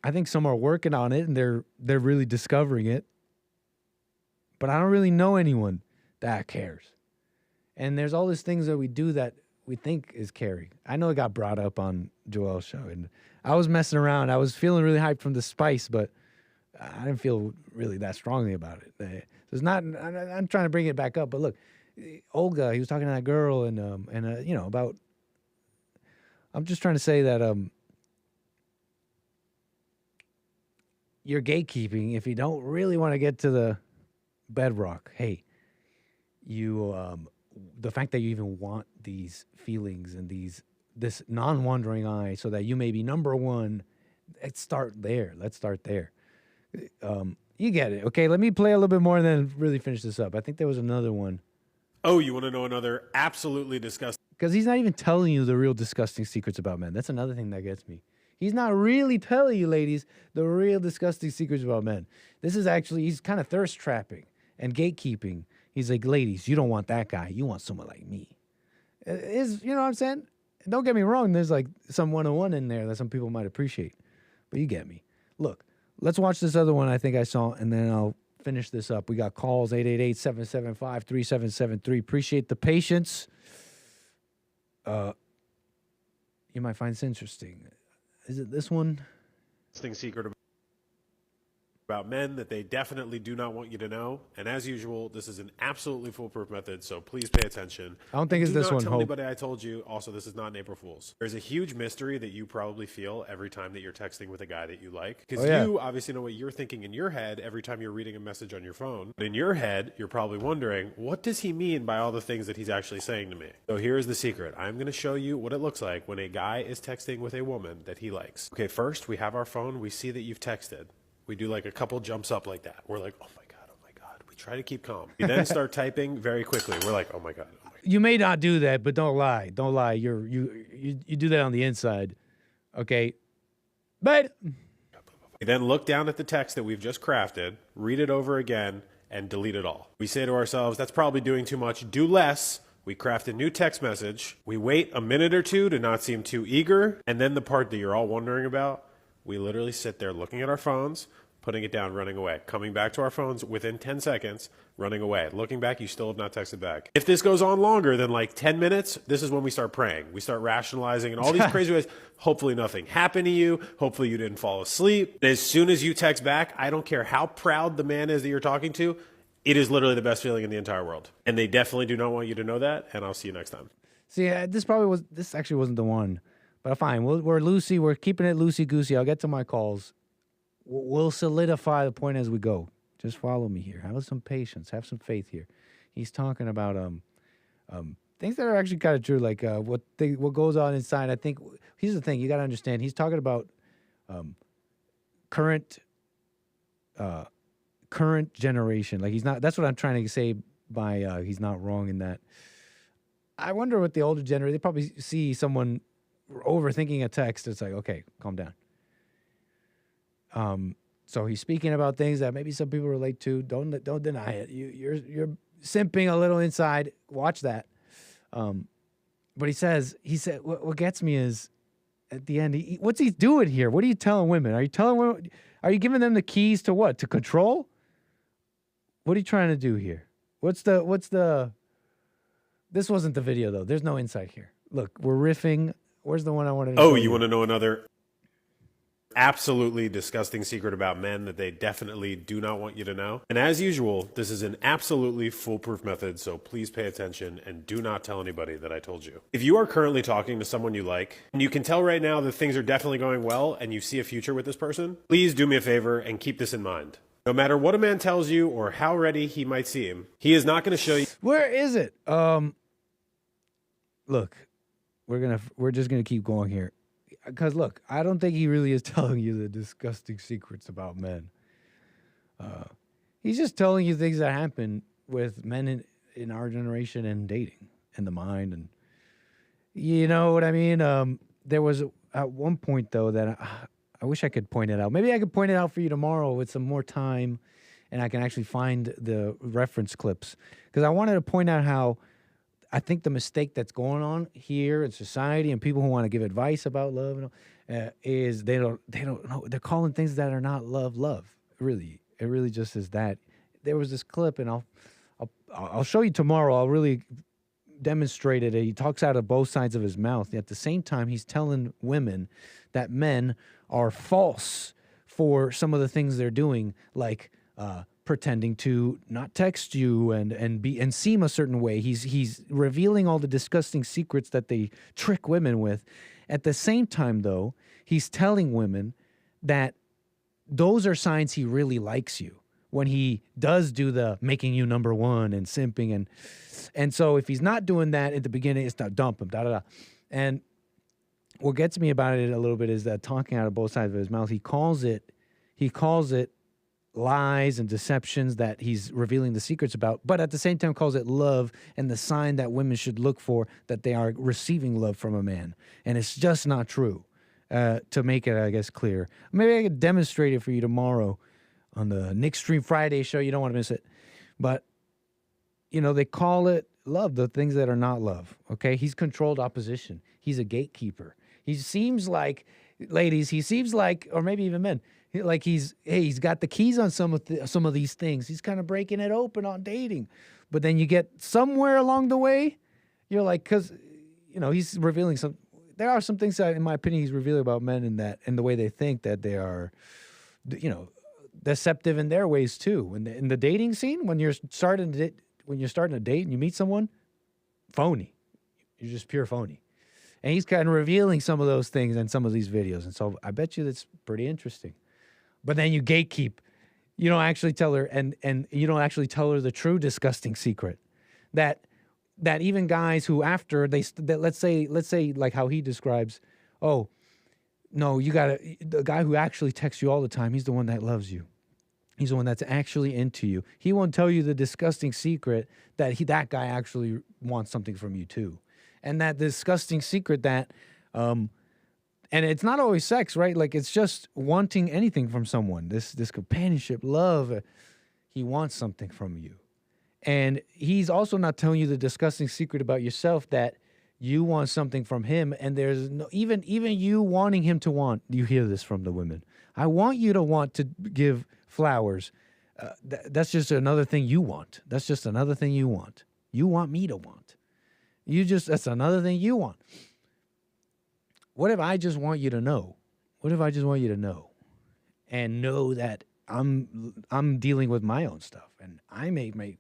Speaker 14: I think some are working on it and they're really discovering it. But I don't really know anyone that cares. And there's all these things that we do that we think is caring. I know it got brought up on Joel's show, and I was messing around. I was feeling really hyped from the spice, but I didn't feel really that strongly about it. It's not. I'm trying to bring it back up, but look, Olga. He was talking to that girl, and you know about. I'm just trying to say that you're gatekeeping if you don't really want to get to the bedrock. Hey, you the fact that you even want these feelings and this non-wandering eye, so that you may be number one. Let's start there. You get it. Okay, let me play a little bit more and then really finish this up. I think there was another one.
Speaker 4: Oh, you want to know another absolutely disgusting?
Speaker 14: Because he's not even telling you the real disgusting secrets about men. That's another thing that gets me. He's not really telling you, ladies, the real disgusting secrets about men. This is actually, he's kind of thirst trapping and gatekeeping. He's like, ladies, you don't want that guy. You want someone like me. You know what I'm saying? Don't get me wrong. There's like some 101 in there that some people might appreciate. But you get me. Look, let's watch this other one I think I saw, and then I'll finish this up. We got calls, 888-775-3773. Appreciate the patience. You might find this interesting. Is it this one?
Speaker 4: Secret about men that they definitely do not want you to know. And as usual, this is an absolutely foolproof method, so please pay attention.
Speaker 14: I don't think it's this one.
Speaker 4: Do not tell anybody I told you. Also, this is not an April Fool's. There's a huge mystery that you probably feel every time that you're texting with a guy that you like. Because you obviously know what you're thinking in your head every time you're reading a message on your phone. But in your head, you're probably wondering, what does he mean by all the things that he's actually saying to me? So here's the secret. I'm going to show you what it looks like when a guy is texting with a woman that he likes. Okay, first, we have our phone. We see that you've texted. We do like a couple jumps up like that. We're like, oh my God, oh my God. We try to keep calm. We then start typing very quickly. We're like, oh my God, oh my God.
Speaker 14: You may not do that, but don't lie. Don't lie. You do that on the inside. Okay? But
Speaker 4: we then look down at the text that we've just crafted, read it over again, and delete it all. We say to ourselves, that's probably doing too much. Do less. We craft a new text message. We wait a minute or two to not seem too eager. And then the part that you're all wondering about, we literally sit there looking at our phones, putting it down, running away, coming back to our phones within 10 seconds, running away. Looking back, you still have not texted back. If this goes on longer than like 10 minutes, this is when we start praying. We start rationalizing in all these crazy ways. Hopefully nothing happened to you. Hopefully you didn't fall asleep. And as soon as you text back, I don't care how proud the man is that you're talking to, it is literally the best feeling in the entire world. And they definitely do not want you to know that, and I'll see you next time.
Speaker 14: See, this actually wasn't the one. But fine, we're loosey. We're keeping it loosey-goosey. I'll get to my calls. We'll solidify the point as we go. Just follow me here. Have some patience. Have some faith here. He's talking about things that are actually kind of true, like what goes on inside. I think here's the thing you got to understand. He's talking about current generation. Like he's not. That's what I'm trying to say by he's not wrong in that. I wonder what the older generation. They probably see someone overthinking a text. It's like, okay, calm down. So he's speaking about things that maybe some people relate to. Don't deny it. You're simping a little inside. Watch that. But he said what gets me is at the end. What's he doing here? What are you telling women? Are you telling women? Are you giving them the keys to what? To control? What are you trying to do here? What's the? This wasn't the video though. There's no insight here. Look, we're riffing. Where's the one I wanted to
Speaker 4: Oh, you want to know another absolutely disgusting secret about men that they definitely do not want you to know? And as usual, this is an absolutely foolproof method, so please pay attention and do not tell anybody that I told you. If you are currently talking to someone you like, and you can tell right now that things are definitely going well and you see a future with this person, please do me a favor and keep this in mind. No matter what a man tells you or how ready he might seem, he is not going to show you.
Speaker 14: Where is it? Look. We're just gonna keep going here, because look, I don't think he really is telling you the disgusting secrets about men. He's just telling you things that happen with men in our generation and dating and the mind, and you know what I mean. There was at one point though that I wish I could point it out. Maybe I could point it out for you tomorrow with some more time, and I can actually find the reference clips, because I wanted to point out how. I think the mistake that's going on here in society and people who want to give advice about love is they don't know. They're calling things that are not love. Really, it really just is that. There was this clip, and I'll show you tomorrow. I'll really demonstrate it. He talks out of both sides of his mouth. At the same time, he's telling women that men are false for some of the things they're doing, like pretending to not text you and seem a certain way. He's revealing all the disgusting secrets that they trick women with. At the same time, though, he's telling women that those are signs he really likes you. When he does do the making you number one and simping, and so if he's not doing that at the beginning, it's not dump him, And what gets me about it a little bit is that talking out of both sides of his mouth, he calls it lies and deceptions that he's revealing the secrets about, but at the same time calls it love and the sign that women should look for that they are receiving love from a man. And it's just not true. to make it, I guess, clear. Maybe I could demonstrate it for you tomorrow on the Nick Stream Friday show. You don't want to miss it. But, they call it love, the things that are not love, okay? He's controlled opposition. He's a gatekeeper. He seems like, ladies, or maybe even men, like he's got the keys on some of these things. He's kind of breaking it open on dating. But then you get somewhere along the way, you're like, because, he's revealing there are some things that, in my opinion, he's revealing about men and the way they think that they are, deceptive in their ways too. In the dating scene, when you're starting to date and you meet someone, phony. You're just pure phony. And he's kind of revealing some of those things in some of these videos. And so I bet you that's pretty interesting. But then you gatekeep. You don't actually tell her, and you don't actually tell her the true disgusting secret. That even guys who after let's say like how he describes, oh, no, the guy who actually texts you all the time, he's the one that loves you. He's the one that's actually into you. He won't tell you the disgusting secret that that guy actually wants something from you too. And that disgusting secret that, and it's not always sex, right? Like it's just wanting anything from someone. This companionship, love, he wants something from you. And he's also not telling you the disgusting secret about yourself that you want something from him. And there's no, even you wanting him to want, you hear this from the women. I want you to want to give flowers. That's just another thing you want. That's just another thing you want. You want me to want. That's another thing you want. What if I just want you to know? What if I just want you to know? And know that I'm dealing with my own stuff. And I may make,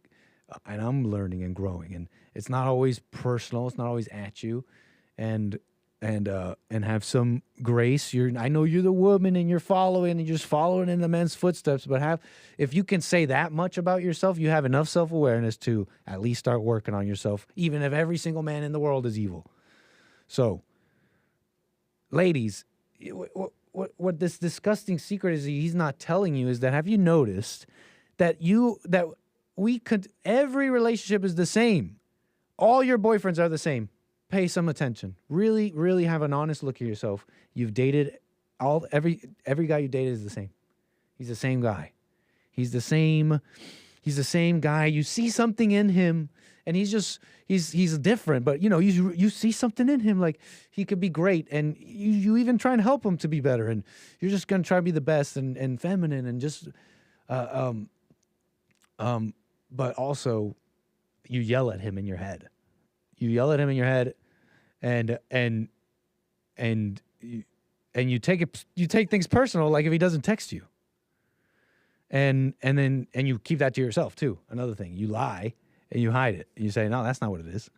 Speaker 14: and I'm learning and growing. And it's not always personal. It's not always at you. And have some grace. I know you're the woman and you're following and you're just following in the men's footsteps, but if you can say that much about yourself, you have enough self-awareness to at least start working on yourself, even if every single man in the world is evil. So, ladies, what this disgusting secret is he's not telling you is that, have you noticed that every relationship is the same? All your boyfriends are the same. Pay some attention. Really, really have an honest look at yourself. You've dated every guy you dated is the same. He's the same guy. He's the same guy. You see something in him, and he's different. But you see something in him, like he could be great, and you even try and help him to be better, and you're just gonna try to be the best and feminine and just but also you yell at him in your head. You yell at him in your head, and you take things personal, like if he doesn't text you. And you keep that to yourself too. Another thing, you lie and you hide it. And you say, no, that's not what it is.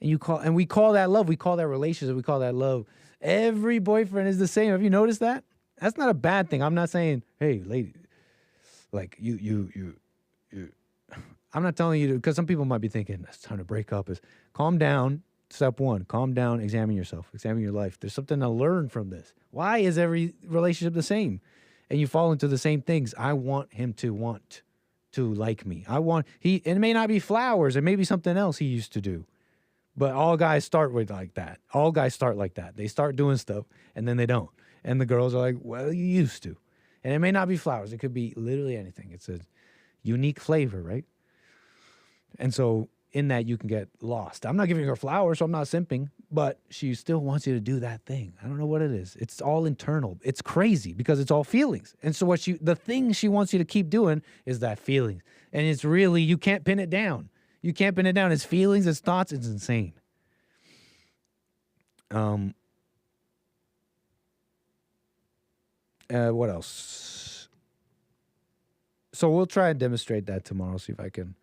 Speaker 14: And we call that love. We call that relationship. We call that love. Every boyfriend is the same. Have you noticed that? That's not a bad thing. I'm not saying, hey, lady, like you. I'm not telling you to, because some people might be thinking it's time to break up. Is calm down. Step one, calm down, examine yourself, examine your life. There's something to learn from this. Why is every relationship the same? And you fall into the same things. I want him to want to like me. It may not be flowers. It may be something else he used to do. But all guys start with like that. All guys start like that. They start doing stuff and then they don't. And the girls are like, well, you used to. And it may not be flowers. It could be literally anything. It's a unique flavor, right? And so in that you can get lost. I'm not giving her flowers, so I'm not simping, but she still wants you to do that thing. I don't know what it is. It's all internal. It's crazy because it's all feelings. And so the thing she wants you to keep doing is that feeling. And it's really, you can't pin it down. You can't pin it down. It's feelings, it's thoughts, it's insane. What else? So we'll try and demonstrate that tomorrow, see if I can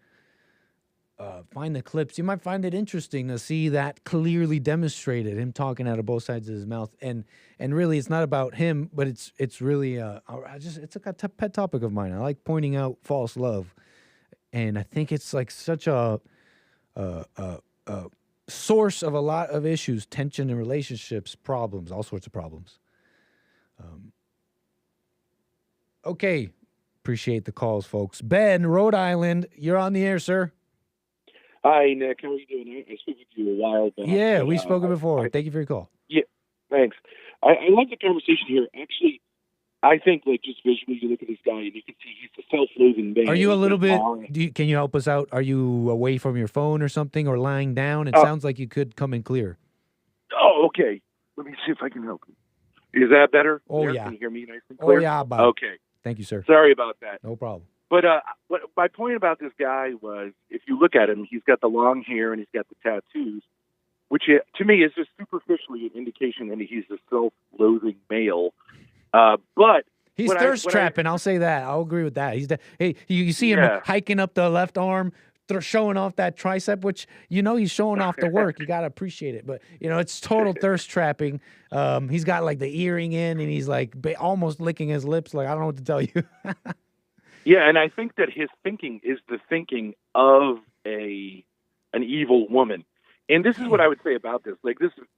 Speaker 14: find the clips. You might find it interesting to see that clearly demonstrated, him talking out of both sides of his mouth. And really, it's not about him, but it's really it's like a pet topic of mine. I like pointing out false love, and I think it's like such a source of a lot of issues, tension in relationships, problems, all sorts of problems. Okay, appreciate the calls, folks. Ben, Rhode Island, you're on the air, sir.
Speaker 10: Hi, Nick. How are you doing? I spoke with you a while back.
Speaker 14: Yeah, we've spoken before. Thank you for your call.
Speaker 10: Yeah,
Speaker 6: Thanks. I like the conversation here. Actually, I think like just visually, you look at this guy and you can see he's a self-loathing man.
Speaker 14: Are you a little bit?
Speaker 6: Long.
Speaker 14: Can you help us out? Are you away from your phone or something, or lying down? It sounds like you could come in clear.
Speaker 6: Oh, okay. Let me see if I can help you. Is that better?
Speaker 14: Oh,
Speaker 6: there?
Speaker 14: yeah.
Speaker 6: Can you hear me nice and clear?
Speaker 14: Oh, yeah, Bob.
Speaker 6: Okay.
Speaker 14: Thank you, sir.
Speaker 6: Sorry about that.
Speaker 14: No problem.
Speaker 6: But what my point about this guy was, if you look at him, he's got the long hair and he's got the tattoos, which to me is just superficially an indication that he's a self-loathing male. But
Speaker 14: he's thirst trapping. I'll say that. I'll agree with that. You see him hiking up the left arm, showing off that tricep, which he's showing off the work. You gotta appreciate it. But it's total thirst trapping. He's got like the earring in, and he's like almost licking his lips. Like I don't know what to tell you.
Speaker 6: Yeah, and I think that his thinking is the thinking of an evil woman. And this is what I would say about this. Like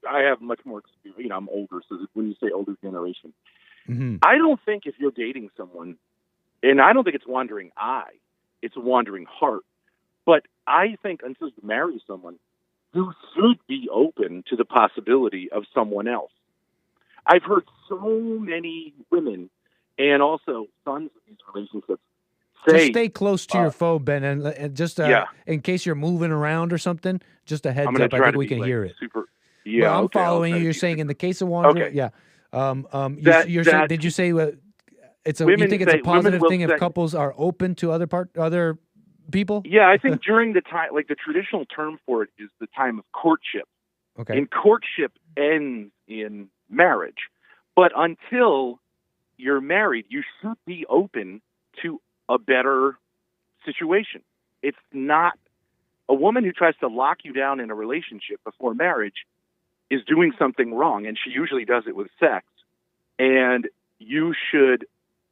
Speaker 6: I have much more experience. I'm older, so when you say older generation, I don't think if you're dating someone, and I don't think it's wandering eye, it's a wandering heart. But I think until you marry someone, you should be open to the possibility of someone else. I've heard so many women and also sons of these relationships say,
Speaker 14: just stay close to your phone, Ben, and just in case you're moving around or something, just a heads up. I think we can hear it.
Speaker 6: Yeah,
Speaker 14: I'm following you. You're saying in the case of wandering, you're saying, did you say it's you think it's a positive thing if couples are open to other people?
Speaker 6: Yeah, I think during the time, like the traditional term for it is the time of courtship.
Speaker 14: Okay.
Speaker 6: And courtship ends in marriage. But until you're married, you should be open to a better situation. It's not a woman who tries to lock you down in a relationship before marriage is doing something wrong, and she usually does it with sex. And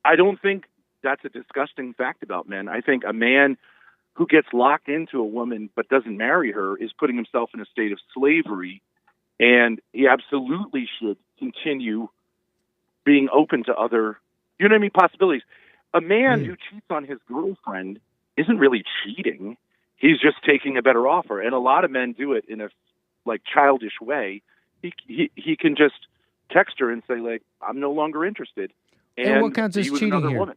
Speaker 6: I don't think that's a disgusting fact about men. I think a man who gets locked into a woman but doesn't marry her is putting himself in a state of slavery, and he absolutely should continue being open to other, possibilities. A man who cheats on his girlfriend isn't really cheating. He's just taking a better offer. And a lot of men do it in a childish way. He can just text her and say, like, I'm no longer interested.
Speaker 14: And what counts as cheating here?
Speaker 6: Woman.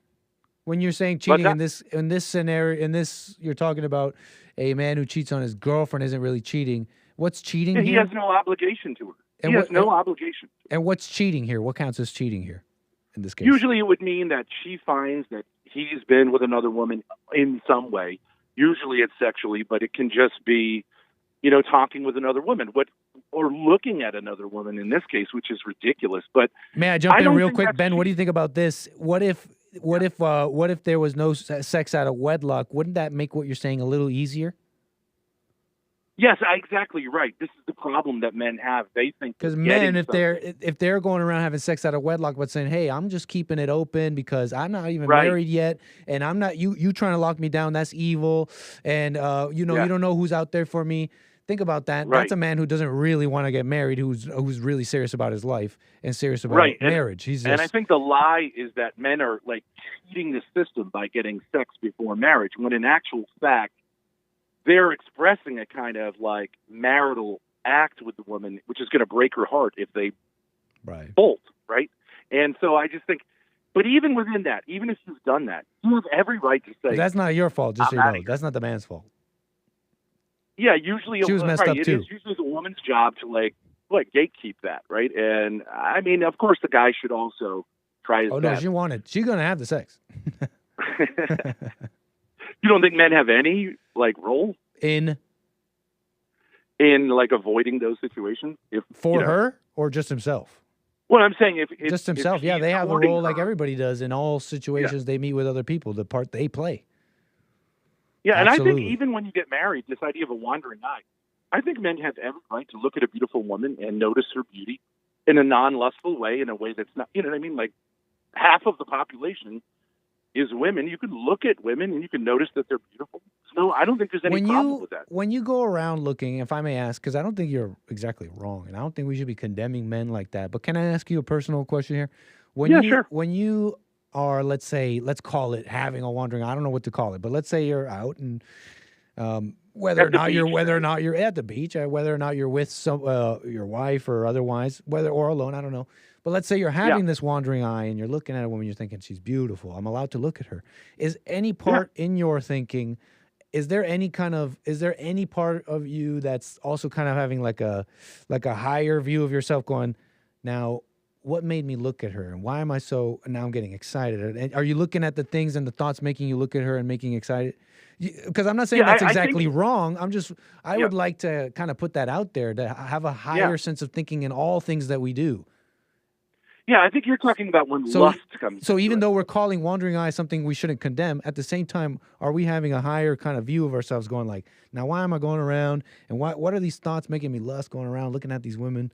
Speaker 14: When you're saying cheating in this scenario, you're talking about a man who cheats on his girlfriend isn't really cheating. What's cheating here?
Speaker 6: He has no obligation to her. He has no obligation.
Speaker 14: And what's cheating here? What counts as cheating here in this case?
Speaker 6: Usually it would mean that she finds that he's been with another woman in some way. Usually it's sexually, but it can just be, talking with another woman. Or looking at another woman in this case, which is ridiculous. But
Speaker 14: may I jump in real quick, Ben? What do you think about this? What if there was no sex out of wedlock? Wouldn't that make what you're saying a little easier?
Speaker 6: Yes, exactly right. This is the problem that men have. They think
Speaker 14: because men, if they're going around having sex out of wedlock, but saying, "Hey, I'm just keeping it open because I'm not even married yet, and I'm not you trying to lock me down. That's evil, and you don't know who's out there for me." Think about that.
Speaker 6: Right.
Speaker 14: That's a man who doesn't really want to get married, who's really serious about his life and serious about marriage.
Speaker 6: And I think the lie is that men are like cheating the system by getting sex before marriage, when in actual fact, they're expressing a kind of like marital act with the woman, which is going to break her heart if they bolt, right? And so I just think, but even within that, even if you've done that, you have every right to say,
Speaker 14: but that's not your fault, just so you know. That's not the man's fault.
Speaker 6: Yeah, usually
Speaker 14: she was messed up too.
Speaker 6: It is usually the woman's job to like gatekeep that, right? And I mean, of course, the guy should also try his best.
Speaker 14: Oh no, she wanted. She's gonna have the sex.
Speaker 6: You don't think men have any role
Speaker 14: in
Speaker 6: like avoiding those situations?
Speaker 14: For her or just himself?
Speaker 6: Well, I'm saying if
Speaker 14: just himself, yeah, they have a role like everybody does in all situations they meet with other people. The part they play.
Speaker 6: Yeah,
Speaker 14: absolutely.
Speaker 6: And I think even when you get married, this idea of a wandering eye, I think men have every right to look at a beautiful woman and notice her beauty in a non-lustful way, in a way that's not, you know what I mean? Like half of the population is women. You can look at women and you can notice that they're beautiful. So I don't think there's any problem with that.
Speaker 14: When you go around looking, if I may ask, because I don't think you're exactly wrong, and I don't think we should be condemning men like that, but can I ask you a personal question here?
Speaker 6: Sure.
Speaker 14: When you are, let's call it having a wandering, I don't know what to call it, but let's say you're out and whether or not you're at the beach, whether or not you're with some your wife or otherwise, whether or alone, I don't know. But let's say you're having this wandering eye and you're looking at a woman, you're thinking she's beautiful. I'm allowed to look at her. Is any part in your thinking? Is there any part of you that's also kind of having like a higher view of yourself, going, now, what made me look at her, and why am I so? Now I'm getting excited. And are you looking at the things and the thoughts making you look at her and making excited? Because I'm not saying that's exactly wrong. I would like to kind of put that out there, to have a higher sense of thinking in all things that we do.
Speaker 6: Yeah, I think you're talking about when lust comes.
Speaker 14: So even though we're calling wandering eye something we shouldn't condemn, at the same time, are we having a higher kind of view of ourselves, going like, now why am I going around, and what are these thoughts making me lust, going around looking at these women?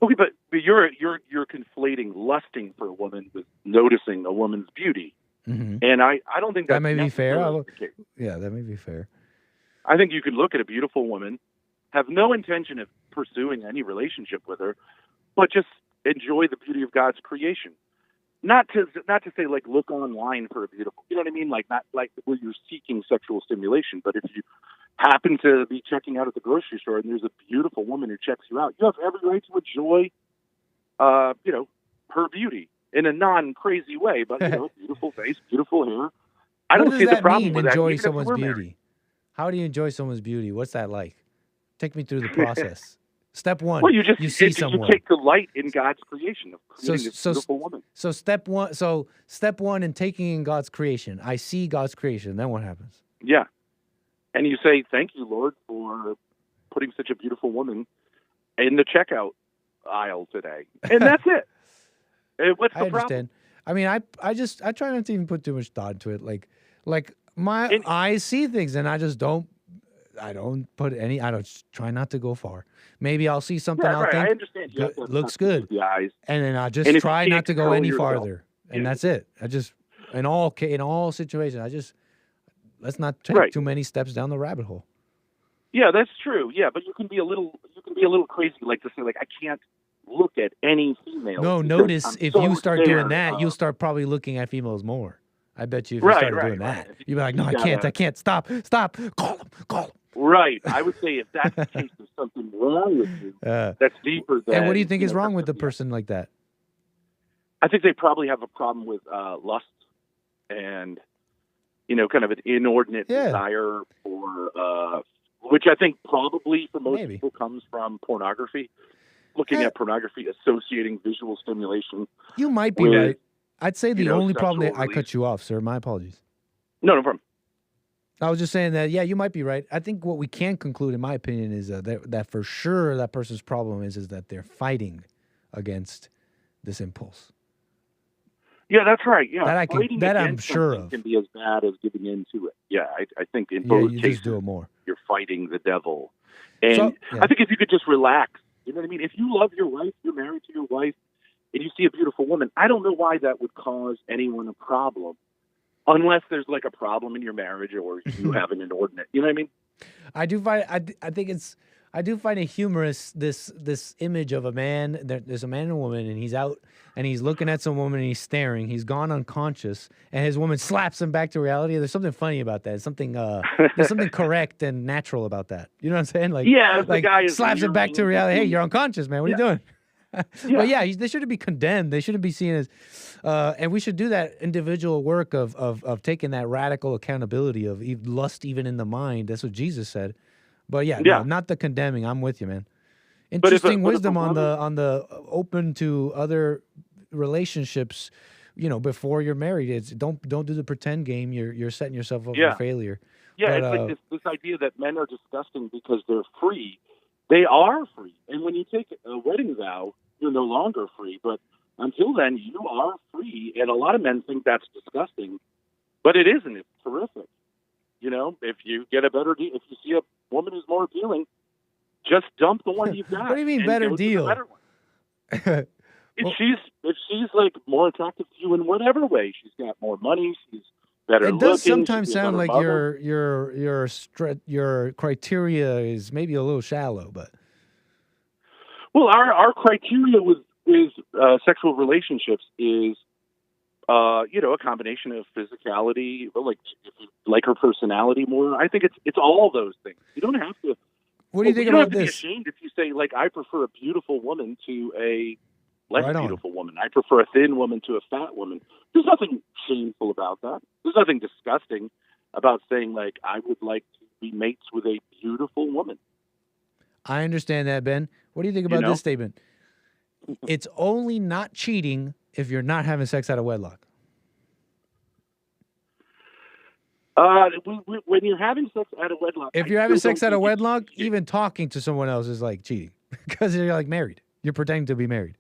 Speaker 6: Okay, but you're conflating lusting for a woman with noticing a woman's beauty, and I don't think
Speaker 14: that may be fair.
Speaker 6: Yeah,
Speaker 14: that may be fair.
Speaker 6: I think you could look at a beautiful woman, have no intention of pursuing any relationship with her, but just enjoy the beauty of God's creation. Not to say like look online for a beautiful, you know what I mean? Like not like where you're seeking sexual stimulation, but if you happen to be checking out at the grocery store and there's a beautiful woman who checks you out, you have every right to enjoy, her beauty in a non-crazy way, but beautiful face, beautiful hair. I don't see the problem with that.
Speaker 14: Enjoy someone's beauty. How do you enjoy someone's beauty? What's that like? Take me through the process. Step one,
Speaker 6: well, you
Speaker 14: see someone.
Speaker 6: You take delight in God's creation of creating this beautiful woman.
Speaker 14: So step one in taking in God's creation. I see God's creation. Then what happens?
Speaker 6: Yeah. And you say, thank you, Lord, for putting such a beautiful woman in the checkout aisle today. And that's it. And what's the problem?
Speaker 14: I understand. I mean, I try not to even put too much thought into it. Like my eyes see things, and I don't try not to go far. Maybe I'll see something I'll think
Speaker 6: I understand.
Speaker 14: looks good,
Speaker 6: the eyes.
Speaker 14: And then I just try not to go any farther. And that's it. I just, in all situations, let's not take too many steps down the rabbit hole.
Speaker 6: Yeah, that's true. Yeah, but you can be a little crazy, like to say, like, I can't look at any female.
Speaker 14: No, notice if you start doing that, you'll start probably looking at females more. I bet you if you started doing that, you'd be like, no, I can't, stop, call them.
Speaker 6: Right. I would say if that's the case, there's something wrong with you. That's deeper than.
Speaker 14: And what do you think is wrong with the person like that?
Speaker 6: I think they probably have a problem with lust and, kind of an inordinate desire for, which I think probably for most people comes from pornography. Looking at pornography, associating visual stimulation.
Speaker 14: You might be right. I'd say the only problem I cut you off, sir. My apologies.
Speaker 6: No problem.
Speaker 14: I was just saying that, you might be right. I think what we can conclude, in my opinion, is that for sure that person's problem is that they're fighting against this impulse.
Speaker 6: Yeah, that's right. Yeah,
Speaker 14: that I'm sure of.
Speaker 6: Can be as bad as giving in to it. Yeah, I think in both cases,
Speaker 14: just do it more.
Speaker 6: You're fighting the devil. And I think if you could just relax, you know what I mean? If you love your wife, you're married to your wife, and you see a beautiful woman, I don't know why that would cause anyone a problem. Unless there's like a problem in your marriage or you have an inordinate, you know what I mean?
Speaker 14: I do find it humorous, this image of a man. There's a man and a woman, and he's out and he's looking at some woman and he's staring. He's gone unconscious, and his woman slaps him back to reality. There's something funny about that. There's something correct and natural about that. You know what I'm saying? Like,
Speaker 6: the guy
Speaker 14: slaps him back to reality. Hey, you're unconscious, man. What are you doing? But they shouldn't be condemned. They shouldn't be seen as, and we should do that individual work of taking that radical accountability of lust even in the mind. That's what Jesus said. But no, not the condemning. I'm with you, man. Interesting wisdom on the open to other relationships. Before you're married, it's don't do the pretend game. You're setting yourself up for failure.
Speaker 6: Yeah, but, it's like this idea that men are disgusting because they're free. They are free, and when you take a wedding vow, you're no longer free. But until then, you are free, and a lot of men think that's disgusting, but it isn't. It's terrific. If you get a better deal, if you see a woman who's more appealing, just dump the one you've got.
Speaker 14: What do you mean better deal?
Speaker 6: If she's like more attractive to you in whatever way, she's got more money, she's better looking.
Speaker 14: It does sometimes sound like your criteria is maybe a little shallow, but
Speaker 6: our criteria with sexual relationships is a combination of physicality, like if you like her personality more. I think it's all those things. You don't have to.
Speaker 14: What do you think
Speaker 6: you don't
Speaker 14: about
Speaker 6: have to
Speaker 14: this?
Speaker 6: be ashamed if you say, like, I prefer a beautiful woman to a less
Speaker 14: Right on.
Speaker 6: beautiful woman. I prefer a thin woman to a fat woman. There's nothing shameful about that. There's nothing disgusting about saying, like, I would like to be mates with a beautiful woman.
Speaker 14: I understand that, Ben. What do you think about this statement? It's only not cheating if you're not having sex out of wedlock.
Speaker 6: When you're having sex out of wedlock,
Speaker 14: If you're having sex out of wedlock, even talking to someone else is like cheating because you're like married. You're pretending to be married.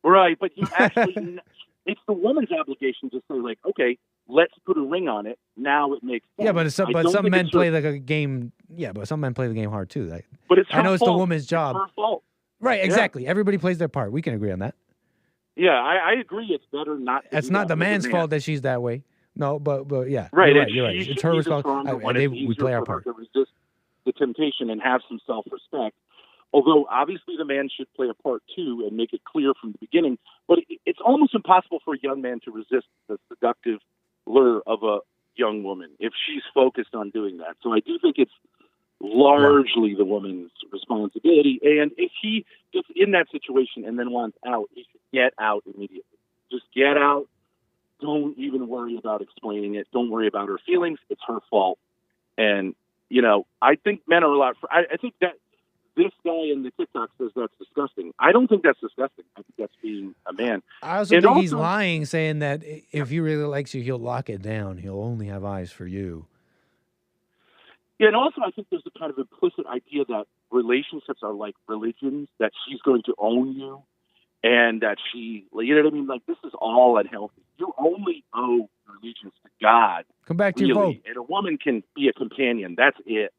Speaker 6: Right, but you actually, it's the woman's obligation to say, like, okay, let's put a ring on it. Now it makes sense.
Speaker 14: Yeah, but some men play like a game. Yeah, but some men play the game hard too. Like,
Speaker 6: but it's her
Speaker 14: I know it's the
Speaker 6: fault.
Speaker 14: woman's job.
Speaker 6: It's her fault.
Speaker 14: Right,
Speaker 6: Yeah.
Speaker 14: exactly. Everybody plays their part. We can agree on that.
Speaker 6: Yeah, I agree. It's better not. To
Speaker 14: It's
Speaker 6: do
Speaker 14: not
Speaker 6: that
Speaker 14: the
Speaker 6: with a
Speaker 14: man's
Speaker 6: man.
Speaker 14: fault that she's that way. No, but yeah.
Speaker 6: Right,
Speaker 14: You're right.
Speaker 6: she
Speaker 14: It's
Speaker 6: should
Speaker 14: her
Speaker 6: be the stronger
Speaker 14: responsibility.
Speaker 6: one. It's
Speaker 14: We
Speaker 6: easier
Speaker 14: play our
Speaker 6: for her
Speaker 14: part.
Speaker 6: to resist the temptation and have some self-respect. Although obviously the man should play a part too and make it clear from the beginning. But it's almost impossible for a young man to resist the seductive lure of a young woman if she's focused on doing that. So I do think it's largely the woman's responsibility. And if he gets in that situation and then wants out, he should get out immediately. Just get out. Don't even worry about explaining it. Don't worry about her feelings. It's her fault. And, I think men are a lot. I think that this guy in the TikTok says that's disgusting. I don't think that's disgusting. I think that's being a man.
Speaker 14: I also think he's lying, saying that if he really likes you, he'll lock it down. He'll only have eyes for you.
Speaker 6: Yeah, and also I think there's a kind of implicit idea that relationships are like religions, that she's going to own you, and that she, you know what I mean? Like, this is all unhealthy. You only owe your allegiance to God.
Speaker 14: Come back to your vote.
Speaker 6: And a woman can be a companion. That's it.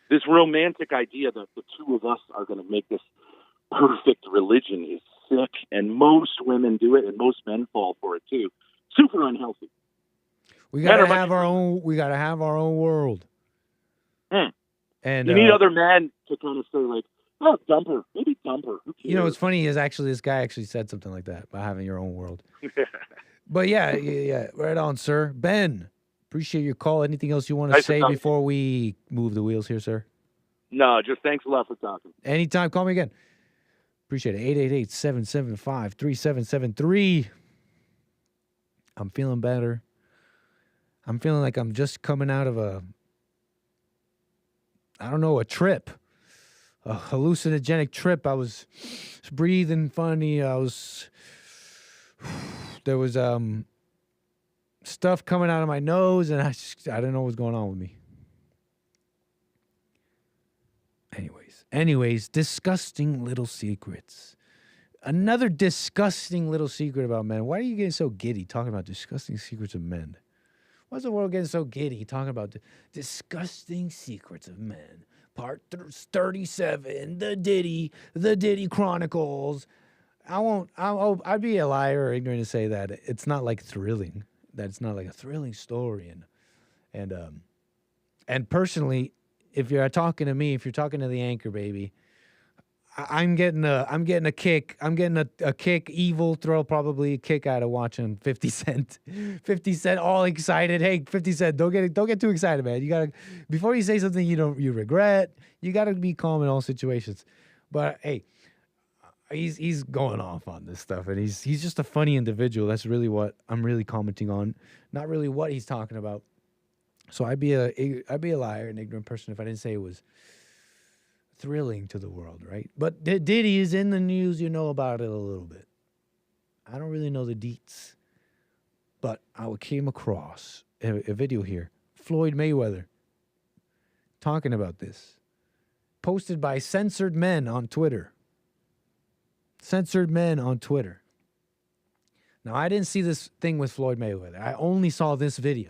Speaker 6: This romantic idea that the two of us are going to make this perfect religion is sick, and most women do it, and most men fall for it too. Super unhealthy.
Speaker 14: We gotta have our own. We gotta have our own world. And
Speaker 6: you need other men to kind of say, like, "Oh, dump her, maybe dump her." Who cares?
Speaker 14: You know what's funny is actually this guy actually said something like that about having your own world. But yeah, right on, sir. Ben, appreciate your call. Anything else you want to say before we move the wheels here, sir?
Speaker 6: No, just thanks a lot for talking.
Speaker 14: Anytime, call me again. Appreciate it. 888-775-3773. I'm feeling better. I'm feeling like I'm just coming out of a trip. A hallucinogenic trip. I was breathing funny. There was stuff coming out of my nose, and I didn't know what was going on with me. Anyways, disgusting little secrets. Another disgusting little secret about men. Why are you getting so giddy talking about disgusting secrets of men? Why's the world getting so giddy talking about disgusting secrets of men? Part 37, the Diddy Chronicles. I'd be a liar or ignorant to say that it's not like thrilling. That it's not like a thrilling story. And personally, if you're talking to me, if you're talking to the anchor baby, I'm getting a kick. I'm getting a kick, evil thrill, probably a kick out of watching 50 Cent. 50 Cent all excited. Hey, 50 Cent, don't get too excited, man. You gotta, before you say something you regret, you gotta be calm in all situations. But hey, he's going off on this stuff, and he's just a funny individual. That's really what I'm really commenting on, not really what he's talking about. So I'd be a liar, an ignorant person, if I didn't say it was thrilling to the world, right? But Diddy is in the news. You know about it a little bit. I don't really know the deets, but I came across a video here. Floyd Mayweather talking about this, posted by censored men on Twitter. Censored men on Twitter. Now, I didn't see this thing with Floyd Mayweather. I only saw this video.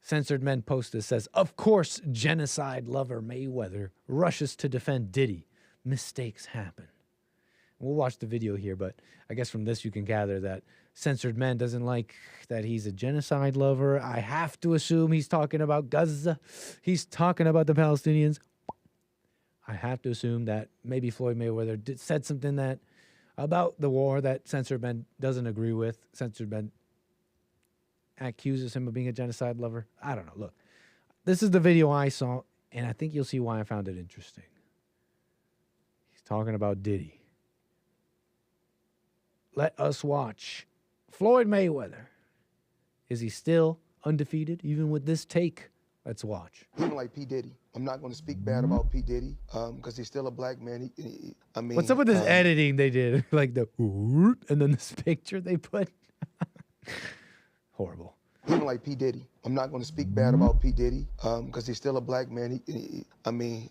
Speaker 14: Censored Men post this, says, of course, genocide lover Mayweather rushes to defend Diddy. Mistakes happen. We'll watch the video here, but I guess from this you can gather that Censored Men doesn't like that he's a genocide lover. I have to assume he's talking about Gaza. He's talking about the Palestinians. I have to assume that maybe Floyd Mayweather said something that about the war that Censored Ben doesn't agree with. Censored Ben accuses him of being a genocide lover. I don't know. Look, this is the video I saw, and I think you'll see why I found it interesting. He's talking about Diddy. Let us watch Floyd Mayweather. Is he still undefeated, even with this take? Let's watch.
Speaker 8: Even like P. Diddy. I'm not going to speak bad about P. Diddy because he's still a black man. I mean,
Speaker 14: what's up with this editing they did? Like the and then this picture they put. Horrible.
Speaker 8: Even like P. Diddy. I'm not going to speak bad about P. Diddy because he's still a black man. I mean,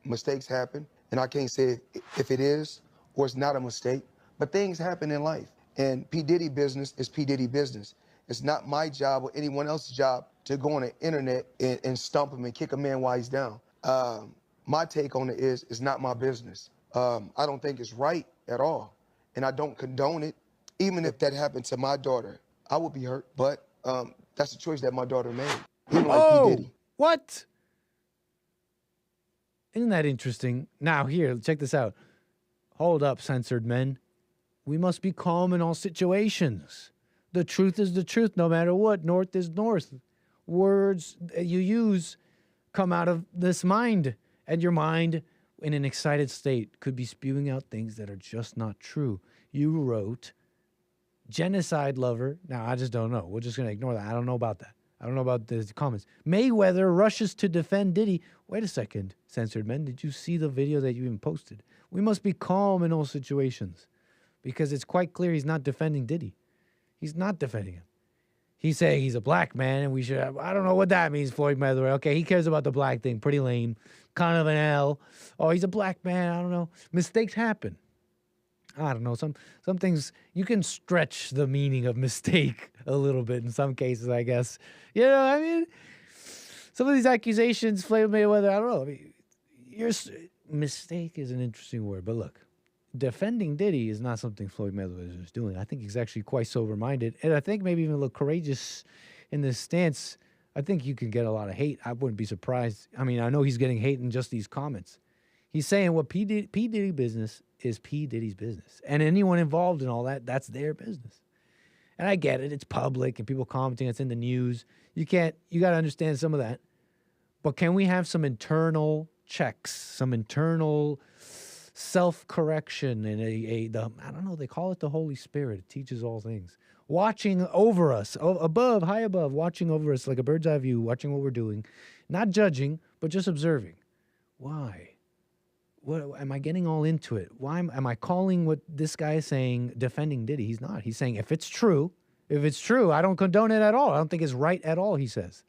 Speaker 8: mistakes happen, and I can't say if it is or it's not a mistake, but things happen in life. And P. Diddy business is P. Diddy business. It's not my job or anyone else's job to go on the internet and stump him and kick a man while he's down. My take on it is, it's not my business. I don't think it's right at all. And I don't condone it. Even if that happened to my daughter, I would be hurt. But that's a choice that my daughter made. Even like P. Diddy.
Speaker 14: What? Isn't that interesting? Now, here, check this out. Hold up, censored men. We must be calm in all situations. The truth is the truth, no matter what. North is north. Words you use come out of this mind, and your mind, in an excited state, could be spewing out things that are just not true. You wrote, genocide lover. Now, I just don't know. We're just going to ignore that. I don't know about that. I don't know about the comments. Mayweather rushes to defend Diddy. Wait a second, censored men. Did you see the video that you even posted? We must be calm in all situations, because it's quite clear he's not defending Diddy. He's not defending him. He's saying he's a black man and we should have, I don't know what that means, Floyd Mayweather. Okay, he cares about the black thing. Pretty lame. Kind of an L. Oh, he's a black man. I don't know. Mistakes happen. I don't know. Some things, you can stretch the meaning of mistake a little bit in some cases, I guess. You know, I mean, some of these accusations, Floyd Mayweather, I don't know. I mean, mistake is an interesting word, but look. Defending Diddy is not something Floyd Mayweather is doing. I think he's actually quite sober-minded, and I think maybe even a little courageous in this stance. I think you can get a lot of hate. I wouldn't be surprised. I mean, I know he's getting hate in just these comments. He's saying what P. Diddy business is P. Diddy's business, and anyone involved in all that, that's their business. And I get it. It's public, and people commenting. It's in the news. You got to understand some of that. But can we have some internal checks, some internal self-correction, and I don't know, they call it the Holy Spirit. It teaches all things. Watching over us, above, high above, watching over us like a bird's eye view, watching what we're doing, not judging, but just observing. Why? What am I getting all into it? Why am I calling what this guy is saying defending Diddy? He's not. He's saying if it's true, I don't condone it at all. I don't think it's right at all, he says.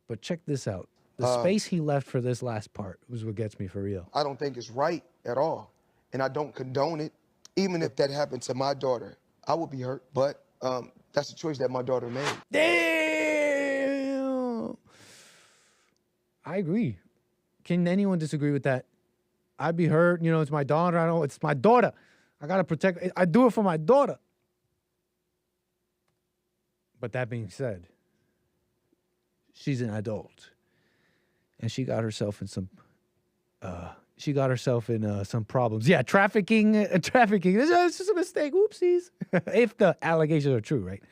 Speaker 14: But check this out. The space he left for this last part was what gets me for real.
Speaker 8: I don't think it's right at all. And I don't condone it. Even if that happened to my daughter, I would be hurt. But that's a choice that my daughter made.
Speaker 14: Damn! I agree. Can anyone disagree with that? I'd be hurt. You know, it's my daughter. I know it's my daughter. I got to protect. I do it for my daughter. But that being said, she's an adult. And she got herself in some some problems. Yeah, trafficking. It's just a mistake. Whoopsies. If the allegations are true, right?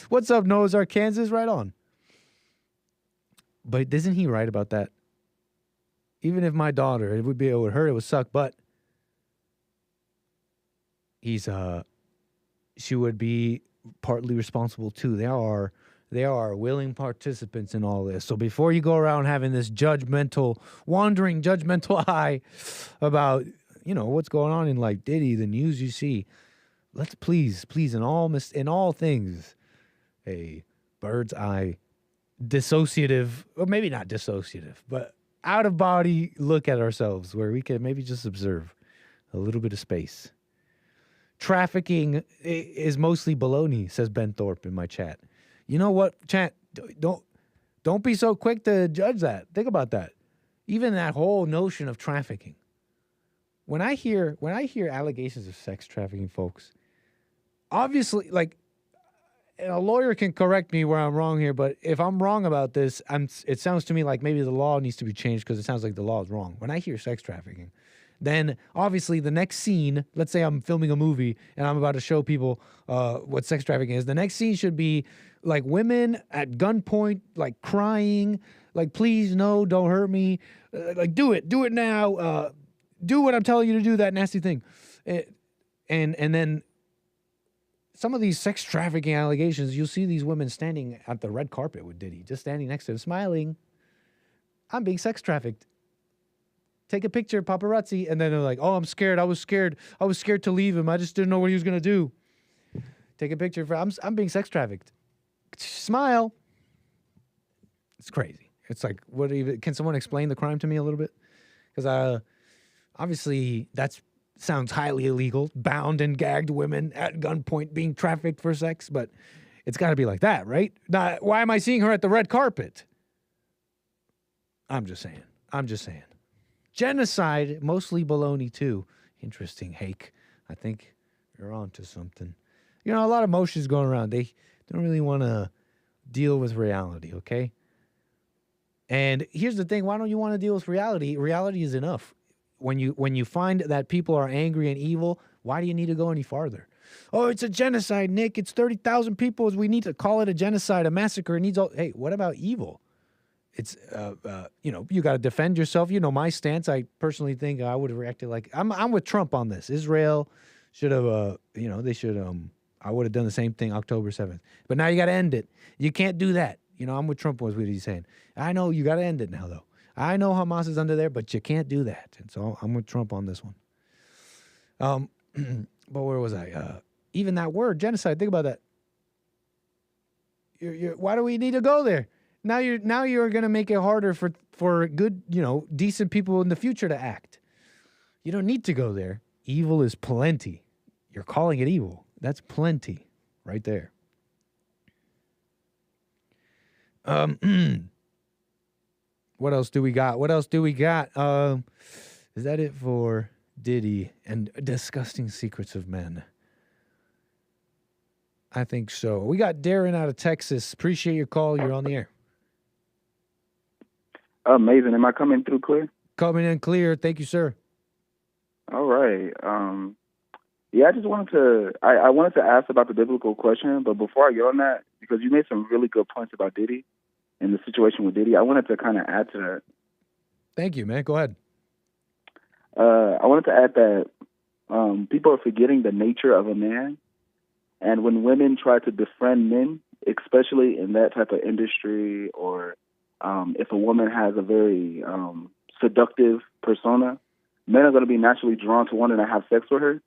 Speaker 14: What's up, Noah's Ark, Kansas? Right on. But isn't he right about that? Even if my daughter, it would hurt, it would suck, but she would be partly responsible too. They are willing participants in all this. So before you go around having this wandering judgmental eye about, you know, what's going on in like Diddy, the news you see, let's please in all things, a bird's eye dissociative, or maybe not dissociative, but out of body look at ourselves where we can maybe just observe a little bit of space. Trafficking is mostly baloney, says Ben Thorpe in my chat. You know what, chat? Don't be so quick to judge that. Think about that. Even that whole notion of trafficking. When I hear allegations of sex trafficking, folks, obviously, like, and a lawyer can correct me where I'm wrong here, but if I'm wrong about this, it sounds to me like maybe the law needs to be changed because it sounds like the law is wrong. When I hear sex trafficking, then obviously the next scene, let's say I'm filming a movie and I'm about to show people what sex trafficking is. The next scene should be like women at gunpoint, like crying, like, please, no, don't hurt me. Like, do it now. Do what I'm telling you to do, that nasty thing. And then some of these sex trafficking allegations, you'll see these women standing at the red carpet with Diddy, just standing next to him, smiling. I'm being sex trafficked. Take a picture, paparazzi. And then they're like, oh, I'm scared. I was scared to leave him. I just didn't know what he was going to do. Take a picture. I'm being sex trafficked. Smile. It's crazy. It's like, can someone explain the crime to me a little bit? Because obviously that sounds highly illegal. Bound and gagged women at gunpoint being trafficked for sex. But it's got to be like that, right? Why am I seeing her at the red carpet? I'm just saying. Genocide, mostly baloney too. Interesting, Hake. I think you're on to something. You know, a lot of emotions going around. They don't really want to deal with reality, okay? And here's the thing. Why don't you want to deal with reality? Reality is enough. When you find that people are angry and evil, why do you need to go any farther? Oh, it's a genocide, Nick. It's 30,000 people. We need to call it a genocide, a massacre. It needs all. Hey, what about evil? It's, you got to defend yourself. You know my stance. I personally think I would have reacted like I'm with Trump on this. Israel should have, they should. I would have done the same thing October 7th. But now you got to end it. You can't do that. I'm with Trump. Was what he's saying. I know you got to end it now, though. I know Hamas is under there, but you can't do that. And so I'm with Trump on this one. But where was I? Even that word, genocide. Think about that. Why do we need to go there? Now you're going to make it harder for good, decent people in the future to act. You don't need to go there. Evil is plenty. You're calling it evil. That's plenty right there. What else do we got? Is that it for Diddy and disgusting secrets of men? I think so. We got Darren out of Texas. Appreciate your call. You're on the air.
Speaker 7: Amazing. Am I coming through clear?
Speaker 14: Coming in clear. Thank you, sir.
Speaker 7: All right. Yeah, I just wanted to I wanted to ask about the biblical question, but before I get on that, because you made some really good points about Diddy and the situation with Diddy, I wanted to kind of add to that.
Speaker 14: Thank you, man. Go ahead.
Speaker 7: I wanted to add that people are forgetting the nature of a man, and when women try to befriend men, especially in that type of industry, or if a woman has a very seductive persona, men are going to be naturally drawn to wanting to have sex with her,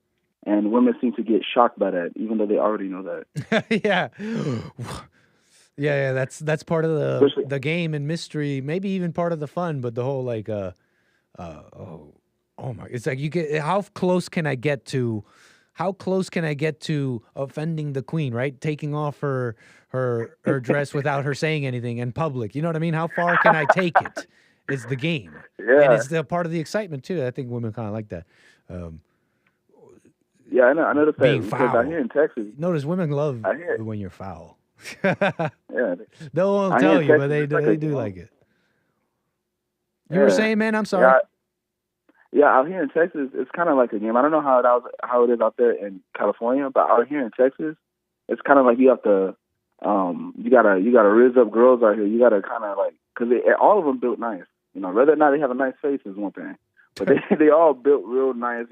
Speaker 7: and women seem to get shocked by that, even though they already know that.
Speaker 14: Yeah. That's part of the game and mystery, maybe even part of the fun. But the whole like, oh my, it's like you get how close can I get to offending the queen, right? Taking off her dress without her saying anything in public. You know what I mean? How far can I take it? It's the game.
Speaker 7: Yeah.
Speaker 14: And it's the part of the excitement too. I think women kind of like that.
Speaker 7: Yeah, I know the fact because
Speaker 14: foul.
Speaker 7: out here in Texas.
Speaker 14: Notice women love when you're foul.
Speaker 7: Yeah.
Speaker 14: They won't tell you, but they do like it. You were saying, man, I'm sorry.
Speaker 7: Yeah, out here in Texas, it's kind of like a game. I don't know how it is out there in California, but out here in Texas, it's kind of like you have to, you gotta raise up girls out here. You gotta kind of like, because all of them built nice. Whether or not they have a nice face is one thing, but they all built real nice.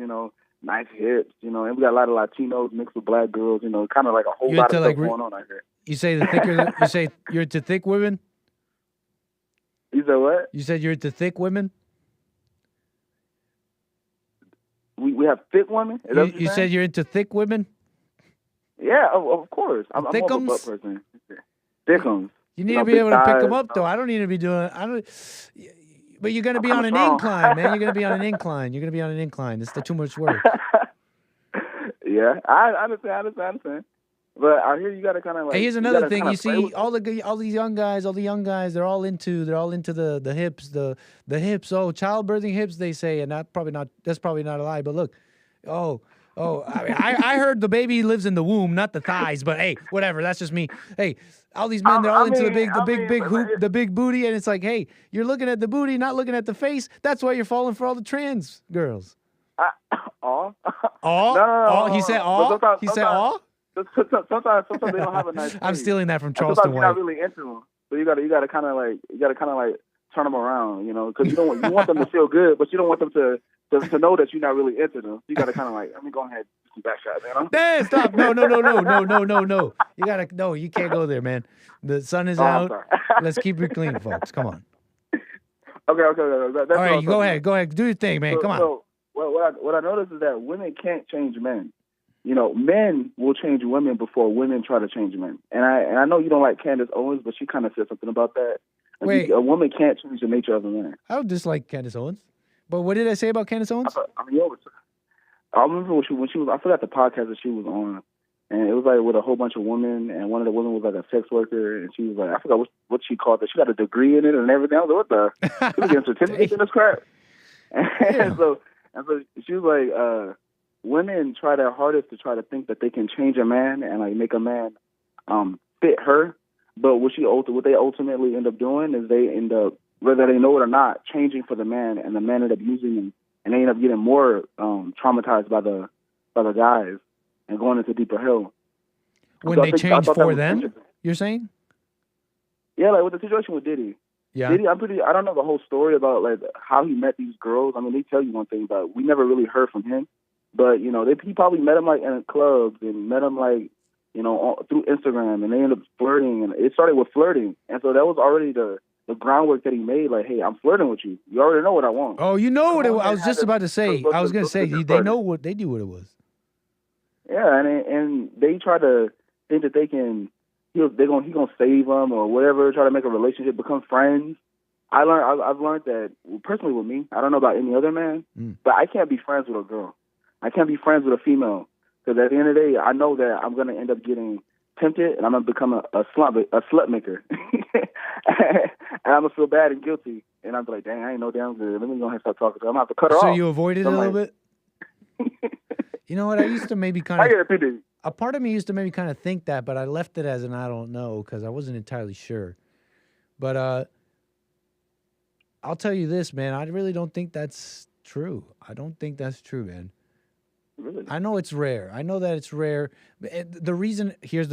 Speaker 7: Nice hips. And we got a lot of Latinos mixed with black girls. Kind of like a whole lot of stuff going on out here.
Speaker 14: You say the thicker. You say you're into thick women.
Speaker 7: You said what?
Speaker 14: You said you're into thick women.
Speaker 7: We have thick women?
Speaker 14: You said you're into thick women?
Speaker 7: Yeah, of course. I'm more of a butt person. Thickums.
Speaker 14: You need to be able to pick them up, though. I don't need to be doing... But you're going to be on an incline, man. You're going to be on an incline. It's too much work.
Speaker 7: Yeah, I understand. But out here, you got to kind of like...
Speaker 14: Hey, here's another thing. You see, all these young guys, they're all into the hips, the hips. Oh, childbirthing hips, they say, and that's probably not a lie. But look, I heard the baby lives in the womb, not the thighs. But hey, whatever. That's just me. Hey, all these men, they're all into the big booty, and it's like, hey, you're looking at the booty, not looking at the face. That's why you're falling for all the trans girls.
Speaker 7: Aw?
Speaker 14: Aw?
Speaker 7: No.
Speaker 14: Aw? He said aw?
Speaker 7: Sometimes-
Speaker 14: He said aw?
Speaker 7: Sometimes they don't have a nice
Speaker 14: I'm
Speaker 7: face.
Speaker 14: stealing that from
Speaker 7: And
Speaker 14: Charleston
Speaker 7: sometimes you're not
Speaker 14: White.
Speaker 7: really into them. So you gotta kind of like turn them around, you know, because you want them to feel good, but you don't want them to know that you're not really into them. You gotta kind of like, let me go ahead and do some back shots, you know?
Speaker 14: Hey, stop. No. You can't go there, man. The sun is
Speaker 7: Oh, I'm
Speaker 14: out.
Speaker 7: sorry.
Speaker 14: Let's keep it clean, folks. Come on.
Speaker 7: Okay. That's
Speaker 14: All
Speaker 7: what
Speaker 14: right,
Speaker 7: I'm
Speaker 14: go
Speaker 7: talking
Speaker 14: ahead. Go ahead. Do your thing, man.
Speaker 7: So-
Speaker 14: Come on.
Speaker 7: So what I noticed is that women can't change men. You know, men will change women before women try to change men. And I know you don't like Candace Owens, but she kind of said something about that.
Speaker 14: Wait.
Speaker 7: A woman can't change the nature of a man.
Speaker 14: I don't dislike Candace Owens. But what did I say about Candace Owens?
Speaker 7: I remember when she was. I forgot the podcast that she was on, and it was like with a whole bunch of women, and one of the women was like a sex worker, and she was like, I forgot what she called it. She got a degree in it and everything. I was like, what the? She was getting certificates in this crap. And so she was like, women try their hardest to try to think that they can change a man and like make a man fit her, but what they ultimately end up doing is they end up, whether they know it or not, changing for the man, and the man end up using them, and they end up getting more traumatized by the guys and going into deeper hell.
Speaker 14: When
Speaker 7: So
Speaker 14: they change for them, you're saying?
Speaker 7: Yeah, like with the situation with Diddy.
Speaker 14: Yeah.
Speaker 7: Diddy, I don't know the whole story about like how he met these girls. I mean, they tell you one thing, but we never really heard from him. But you know, he probably met him like in clubs and met him like, you know, through Instagram, and they ended up flirting, and it started with flirting, and so that was already the groundwork that he made. Like, hey, I'm flirting with you. You already know what I want.
Speaker 14: Oh, you know what I was just about to say. I was going to say, they know what they knew what it was.
Speaker 7: Yeah, and they try to think that they can. He's gonna save them or whatever. Try to make a relationship, become friends. I've learned that personally with me. I don't know about any other man, but I can't be friends with a girl. I can't be friends with a female, because at the end of the day, I know that I'm gonna end up getting tempted, and I'm gonna become a slut maker, and I'm gonna feel bad and guilty, and I'm like, dang, I ain't no damn good. Let me go ahead and start talking to her. I'm gonna have to cut her off.
Speaker 14: So you avoided it a little bit? You know what? I used to maybe kind of. A part of me used to maybe kind of think that, but I left it as an I don't know because I wasn't entirely sure. But I'll tell you this, man. I really don't think that's true. I don't think that's true, man.
Speaker 7: Really?
Speaker 14: I know it's rare. I know that it's rare. Here's the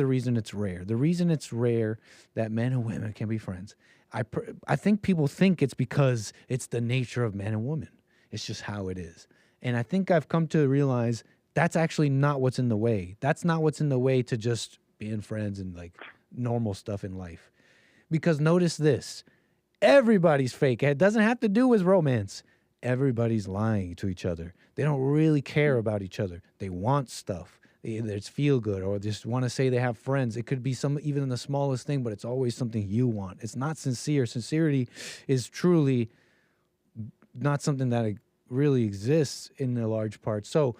Speaker 14: reason it's rare. The reason it's rare that men and women can be friends. I think people think it's because it's the nature of men and women. It's just how it is. And I think I've come to realize that's actually not what's in the way. That's not what's in the way to just being friends and like normal stuff in life. Because notice this, everybody's fake. It doesn't have to do with romance. Everybody's lying to each other. They don't really care about each other. They want stuff. Either it's feel good or just want to say they have friends. It could be even in the smallest thing, but it's always something you want. It's not sincere. Sincerity is truly not something that really exists in a large part. So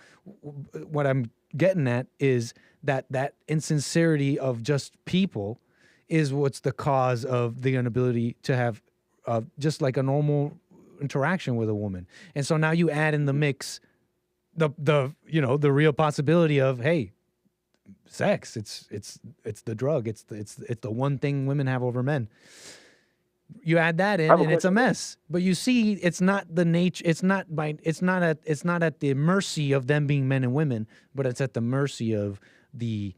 Speaker 14: what I'm getting at is that insincerity of just people is what's the cause of the inability to have just like a normal interaction with a woman. And so now you add in the mix the real possibility of, hey, sex, it's the drug, it's the one thing women have over men. You add that in, and it's a mess. But you see, it's not the nature. It's not at the mercy of them being men and women, but it's at the mercy of the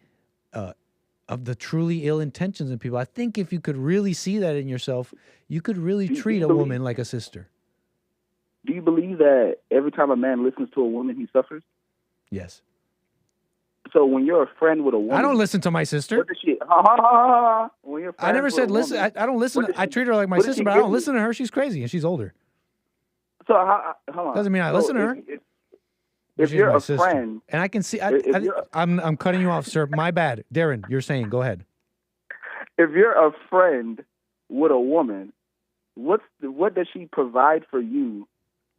Speaker 14: truly ill intentions in people. I think if you could really see that in yourself, you could really treat a woman like a sister.
Speaker 7: Do you believe that every time a man listens to a woman, he suffers?
Speaker 14: Yes.
Speaker 7: So when you're a friend with a woman,
Speaker 14: I don't listen to my sister.
Speaker 7: What does she? When you're
Speaker 14: I never said listen. I don't listen. I treat her like my sister, but I don't listen to her. She's crazy and she's older.
Speaker 7: So hold on.
Speaker 14: Doesn't mean I listen to her.
Speaker 7: If you're a friend,
Speaker 14: and I can see, I'm cutting you off, sir. My bad, Darren. You're saying, go ahead.
Speaker 7: If you're a friend with a woman, what does she provide for you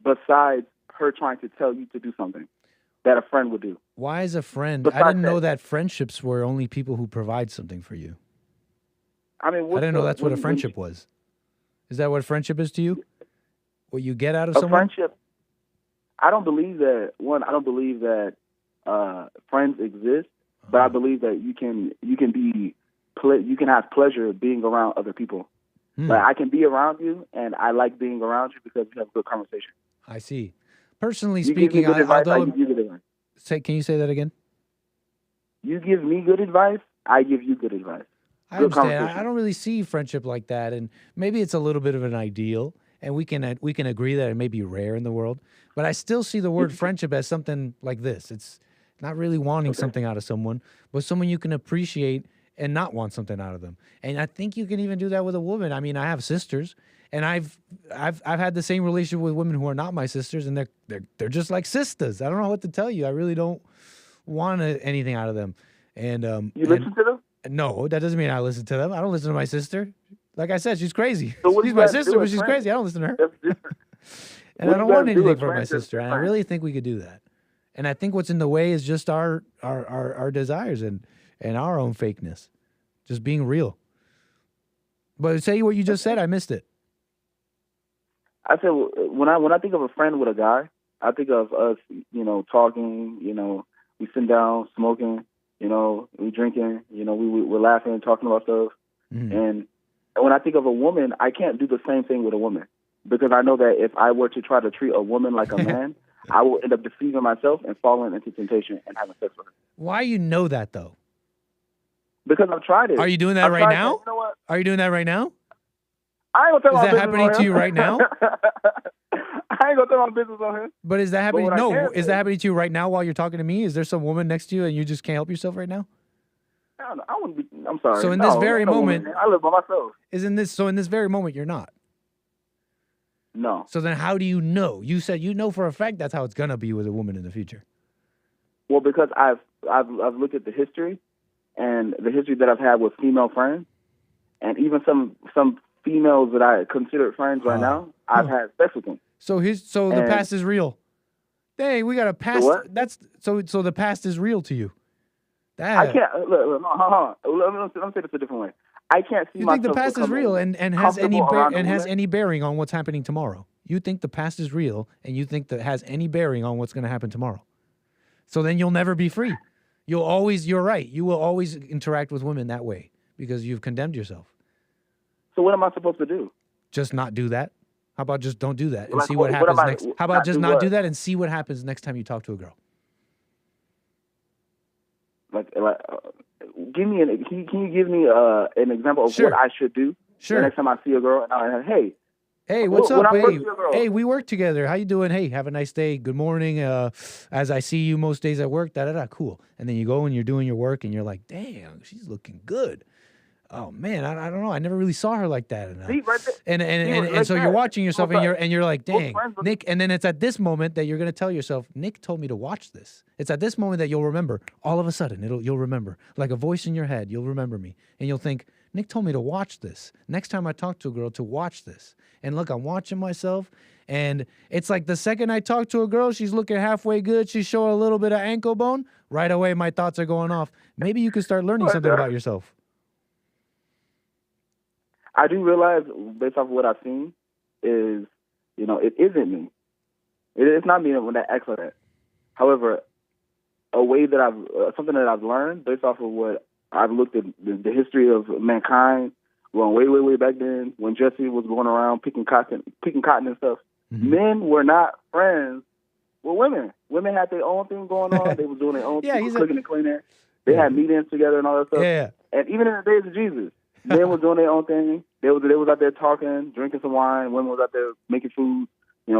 Speaker 7: besides her trying to tell you to do something that a friend would do?
Speaker 14: Why is a friend? I didn't know that friendships were only people who provide something for you.
Speaker 7: I mean,
Speaker 14: I didn't know that's what a friendship was. Is that what friendship is to you? What you get out of someone?
Speaker 7: Friendship. I don't believe that. One, I don't believe that friends exist, but I believe that you can have pleasure being around other people. Like I can be around you, and I like being around you because we have a good conversation.
Speaker 14: I see. Personally
Speaker 7: You give me
Speaker 14: speaking,
Speaker 7: good advice, I
Speaker 14: although
Speaker 7: give you good advice.
Speaker 14: can you say that again?
Speaker 7: You give me good advice, I give you good advice.
Speaker 14: I
Speaker 7: Good
Speaker 14: understand.
Speaker 7: conversation.
Speaker 14: I don't really see friendship like that, and maybe it's a little bit of an ideal, and we can agree that it may be rare in the world. But I still see the word friendship as something like this. It's not really wanting something out of someone, but someone you can appreciate and not want something out of them. And I think you can even do that with a woman. I mean, I have sisters, and I've had the same relationship with women who are not my sisters, and they're just like sisters. I don't know what to tell you. I really don't want anything out of them. And
Speaker 7: you listen to them?
Speaker 14: No, that doesn't mean I listen to them. I don't listen to my sister. Like I said, she's crazy.
Speaker 7: So what do
Speaker 14: She's
Speaker 7: you
Speaker 14: my
Speaker 7: guys
Speaker 14: sister,
Speaker 7: do
Speaker 14: but
Speaker 7: as
Speaker 14: she's
Speaker 7: friends?
Speaker 14: crazy. I don't listen to her.
Speaker 7: That's different.
Speaker 14: And
Speaker 7: What
Speaker 14: I don't
Speaker 7: do you
Speaker 14: want
Speaker 7: guys do
Speaker 14: anything
Speaker 7: as
Speaker 14: from my
Speaker 7: friends?
Speaker 14: sister. And I
Speaker 7: Different.
Speaker 14: really think we could do that. And I think what's in the way is just our desires and our own fakeness, just being real. But say what you just said. I missed it.
Speaker 7: I said when I think of a friend with a guy, I think of us, talking, we sitting down, smoking, we drinking, we're laughing, talking about stuff. And when I think of a woman, I can't do the same thing with a woman because I know that if I were to try to treat a woman like a man, I will end up deceiving myself and falling into temptation and having sex with her.
Speaker 14: Why you know that though?
Speaker 7: Because I've tried it.
Speaker 14: Are you doing that right now?
Speaker 7: You know what?
Speaker 14: Are you doing that right now?
Speaker 7: I ain't gonna tell
Speaker 14: Is
Speaker 7: my
Speaker 14: that
Speaker 7: business
Speaker 14: happening
Speaker 7: on
Speaker 14: to
Speaker 7: him.
Speaker 14: you right now?
Speaker 7: I ain't gonna tell my business on him.
Speaker 14: But is that happening?
Speaker 7: what I
Speaker 14: No,
Speaker 7: can
Speaker 14: is
Speaker 7: say-
Speaker 14: that happening to you right now while you're talking to me? Is there some woman next to you and you just can't help yourself right now?
Speaker 7: I don't know. I wouldn't be. I'm sorry.
Speaker 14: So in
Speaker 7: No,
Speaker 14: this very
Speaker 7: ain't no woman,
Speaker 14: moment,
Speaker 7: man. I live by myself.
Speaker 14: in this very moment, you're not.
Speaker 7: No.
Speaker 14: So then how do you know? You said you know for a fact that's how it's gonna be with a woman in the future.
Speaker 7: Well, because I've looked at the history and the history that I've had with female friends, and even some females that I consider friends right now, I've had sex with them.
Speaker 14: So the
Speaker 7: And-
Speaker 14: past is real. Dang, we got a past.
Speaker 7: what?
Speaker 14: That's so the past is real to you. That
Speaker 7: I can't. Look, no, hold on. Let me say this a different way. I can't see
Speaker 14: you think the
Speaker 7: myself
Speaker 14: past is
Speaker 7: becoming
Speaker 14: real and has any
Speaker 7: comfortable around a
Speaker 14: has
Speaker 7: woman.
Speaker 14: any bearing on what's happening tomorrow? You think the past is real and you think that has any bearing on what's going to happen tomorrow? So then you'll never be free. You're right. You will always interact with women that way because you've condemned yourself.
Speaker 7: So what am I supposed to do?
Speaker 14: Just not do that. How about just don't do that and
Speaker 7: Like,
Speaker 14: see what
Speaker 7: what
Speaker 14: happens
Speaker 7: am I-
Speaker 14: next? How about
Speaker 7: not
Speaker 14: just
Speaker 7: do
Speaker 14: not
Speaker 7: what?
Speaker 14: do that and see what happens next time you talk to a girl?
Speaker 7: Give me can you give me an example of what I should do
Speaker 14: Sure.
Speaker 7: the next time I see a girl and I
Speaker 14: Hey, what's
Speaker 7: when
Speaker 14: up?
Speaker 7: I first
Speaker 14: Hey,
Speaker 7: see a girl-
Speaker 14: hey, we work together. How you doing? Hey, have a nice day. Good morning. As I see you most days at work, cool. And then you go and you're doing your work and you're like, damn, she's looking good. Oh man, I don't know. I never really saw her like that.
Speaker 7: See, right there.
Speaker 14: And so you're watching yourself and you're like, dang,
Speaker 7: friends with-
Speaker 14: Nick. And then it's at this moment that you're gonna tell yourself, Nick told me to watch this. It's at this moment that you'll remember. All of a sudden, you'll remember, like a voice in your head. You'll remember me, and you'll think, Nick told me to watch this. Next time I talk to a girl, to watch this. And look, I'm watching myself, and it's like the second I talk to a girl, she's looking halfway good. She's showing a little bit of ankle bone. Right away, my thoughts are going off. Maybe you could start learning something about yourself.
Speaker 7: I do realize, based off of what I've seen, is it isn't me. It's not me when that acts like that. However, a way that something that I've learned based off of what I've looked at the history of mankind, going way, way, way back then when Jesse was going around picking cotton and stuff. Men were not friends with women. Women had their own thing going on. They were doing their own thing, cooking and cleaning. They had meetings together and all that stuff.
Speaker 14: Yeah.
Speaker 7: And even in the days of Jesus, men were doing their own thing. They was out there talking, drinking some wine. Women was out there making food,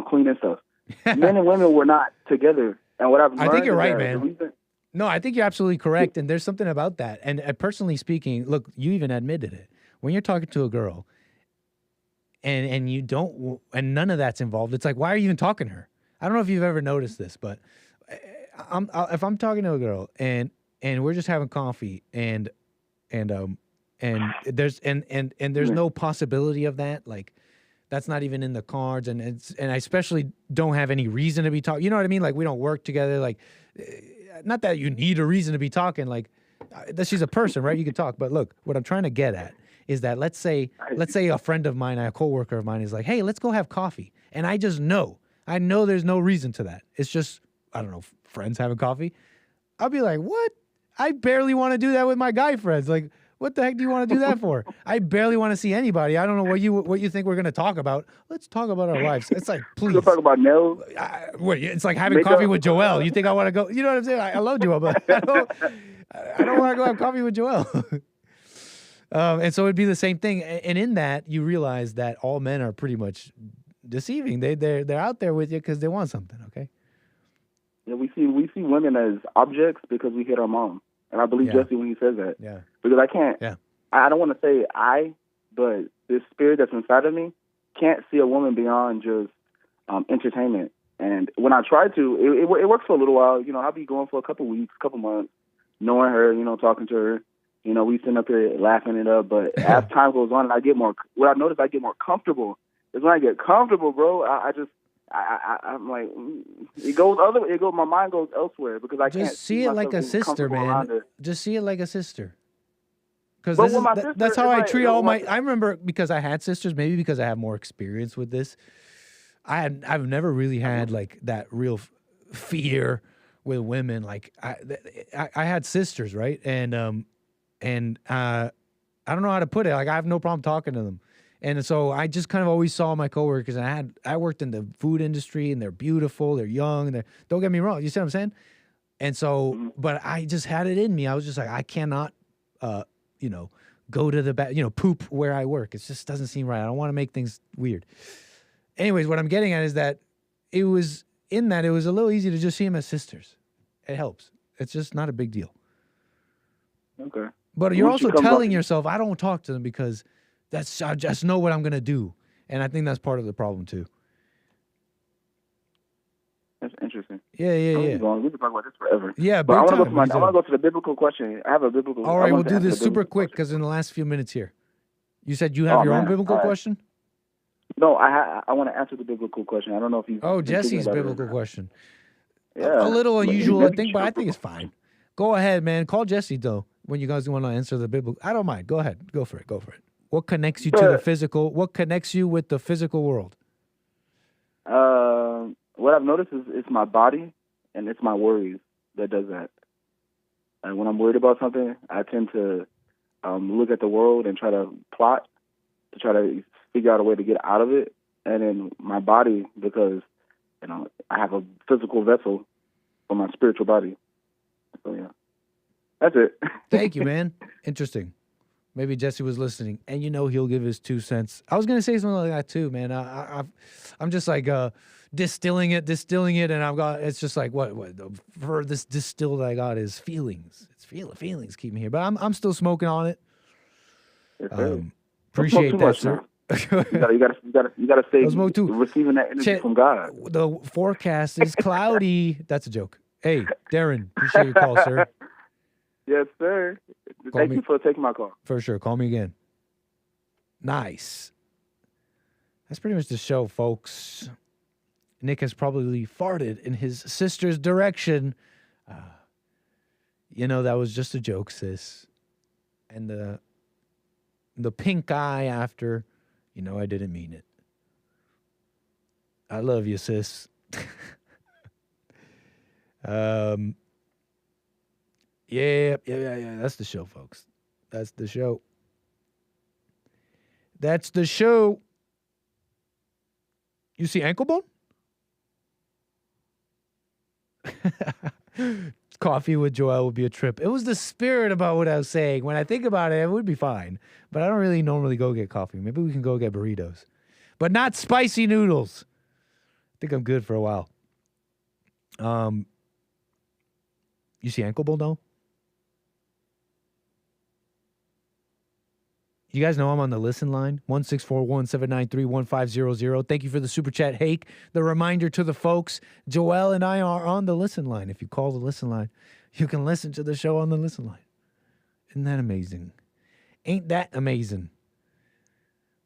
Speaker 7: cleaning stuff. Men and women were not together. And what I've learned
Speaker 14: I think you're
Speaker 7: is
Speaker 14: right,
Speaker 7: that the
Speaker 14: man.
Speaker 7: reason-
Speaker 14: No, I think you're absolutely correct. And there's something about that. And personally speaking, look, you even admitted it. When you're talking to a girl and you don't, and none of that's involved, it's like, why are you even talking to her? I don't know if you've ever noticed this, but if I'm talking to a girl and we're just having coffee and there's no possibility of that, like that's not even in the cards, and I especially don't have any reason to be talking. You know what I mean? Like we don't work together. Like, not that you need a reason to be talking. Like, that she's a person, right? You can talk. But look, what I'm trying to get at is that let's say a friend of mine, a coworker of mine, is like, hey, let's go have coffee, and I know there's no reason to that. It's just, I don't know, friends having coffee. I'll be like, what? I barely want to do that with my guy friends. Like, What the heck do you want to do that for? I barely want to see anybody. I don't know what you think we're going to talk about. Let's talk about our lives. It's like, please.
Speaker 7: We'll talk about nails.
Speaker 14: It's like having coffee with Joel. You think I want to go? You know what I'm saying? I love Joel, but I don't want to go have coffee with Joel. And so it'd be the same thing. And in that, you realize that all men are pretty much deceiving. They're out there with you because they want something. Okay.
Speaker 7: Yeah, we see women as objects because we hit our mom. And I believe Jesse when he says that.
Speaker 14: Yeah.
Speaker 7: Because I can't. Yeah. I don't want to say but this spirit that's inside of me can't see a woman beyond just entertainment. And when I try to, it works for a little while. You know, I'll be going for a couple weeks, couple months, knowing her, you know, talking to her. You know, we sitting up here laughing it up. But as time goes on, and I get more, what I notice, I get more comfortable. Is when I get comfortable, bro, I'm like, my mind goes elsewhere because I can't
Speaker 14: see it like a sister, man. Just see it like a sister. Because that's how I treat all my. I remember because I had sisters, maybe because I have more experience with this. I've never really had like that real fear with women. Like I had sisters, right? And I don't know how to put it. Like I have no problem talking to them. And so I just kind of always saw my coworkers, and I worked in the food industry, and they're beautiful, they're young, and don't get me wrong, you see what I'm saying? And so, but I just had it in me. I was just like, I cannot, go to the back, poop where I work. It just doesn't seem right. I don't want to make things weird. Anyways, what I'm getting at is that it was a little easy to just see them as sisters. It helps. It's just not a big deal.
Speaker 7: Okay.
Speaker 14: But you're also telling yourself, I don't talk to them because I just know what I'm going to do. And I think that's part of the problem, too.
Speaker 7: That's interesting.
Speaker 14: Yeah.
Speaker 7: We can talk about this forever.
Speaker 14: Yeah,
Speaker 7: but I want to go to the biblical question. I have a biblical question.
Speaker 14: All right, we'll do this super quick because in the last few minutes here. You said you have your own biblical question?
Speaker 7: No, I want to answer the biblical question. I don't know if you...
Speaker 14: Oh, Jesse's biblical question.
Speaker 7: Yeah.
Speaker 14: A little unusual, I think, but I think it's fine. Go ahead, man. Call Jesse, though, when you guys want to answer the biblical. I don't mind. Go ahead. Go for it. What connects you to the physical? What connects you with the physical world?
Speaker 7: What I've noticed is it's my body and it's my worries that does that. And when I'm worried about something, I tend to look at the world and try to plot to try to figure out a way to get out of it. And then my body, because I have a physical vessel for my spiritual body. So yeah, that's it.
Speaker 14: Thank you, man. Interesting. Maybe Jesse was listening, and he'll give his 2 cents. I was gonna say something like that too, man. I'm just like distilling it, and I've got. It's just like what for this distill that I got is feelings. It's feelings keep me here, but I'm still smoking on it. Appreciate that, sir.
Speaker 7: You gotta stay receiving that energy from God.
Speaker 14: The forecast is cloudy. That's a joke. Hey, Darren, appreciate your call, sir.
Speaker 7: Yes, sir. Thank you for taking my call.
Speaker 14: For sure. Call me again. Nice. That's pretty much the show, folks. Nick has probably farted in his sister's direction. That was just a joke, sis. And the pink eye after, I didn't mean it. I love you, sis. Yeah. That's the show, folks. That's the show. You see ankle bone? Coffee with Joel would be a trip. It was the spirit about what I was saying. When I think about it, it would be fine. But I don't really normally go get coffee. Maybe we can go get burritos. But not spicy noodles. I think I'm good for a while. You see ankle bone, though? You guys know I'm on the listen line, 1-641-793-1500. Thank you for the super chat, Hake. The reminder to the folks, Joel and I are on the listen line. If you call the listen line, you can listen to the show on the listen line. Isn't that amazing? Ain't that amazing?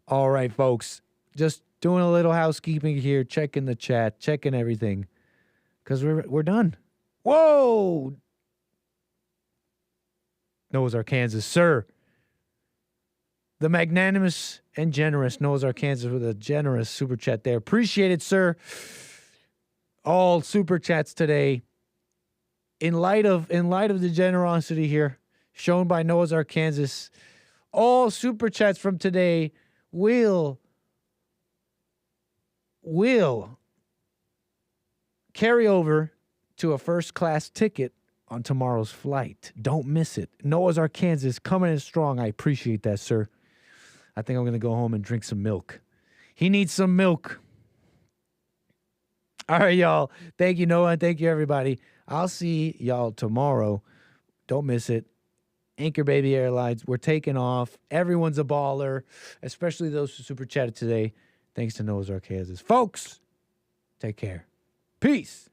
Speaker 14: All right, folks. Just doing a little housekeeping here, checking the chat, checking everything, because we're done. Whoa! Noah's Arkansas, sir. The magnanimous and generous Noah's Arkansas with a generous super chat there. Appreciate it, sir. All super chats today. In light of the generosity here, shown by Noah's Ark, Kansas. All super chats from today will carry over to a first-class ticket on tomorrow's flight. Don't miss it. Noah's Ark, Kansas, coming in strong. I appreciate that, sir. I think I'm going to go home and drink some milk. He needs some milk. All right, y'all. Thank you, Noah, and thank you, everybody. I'll see y'all tomorrow. Don't miss it. Anchor Baby Airlines, we're taking off. Everyone's a baller, especially those who super chatted today. Thanks to Noah's Ark, Kansas. Folks, take care. Peace.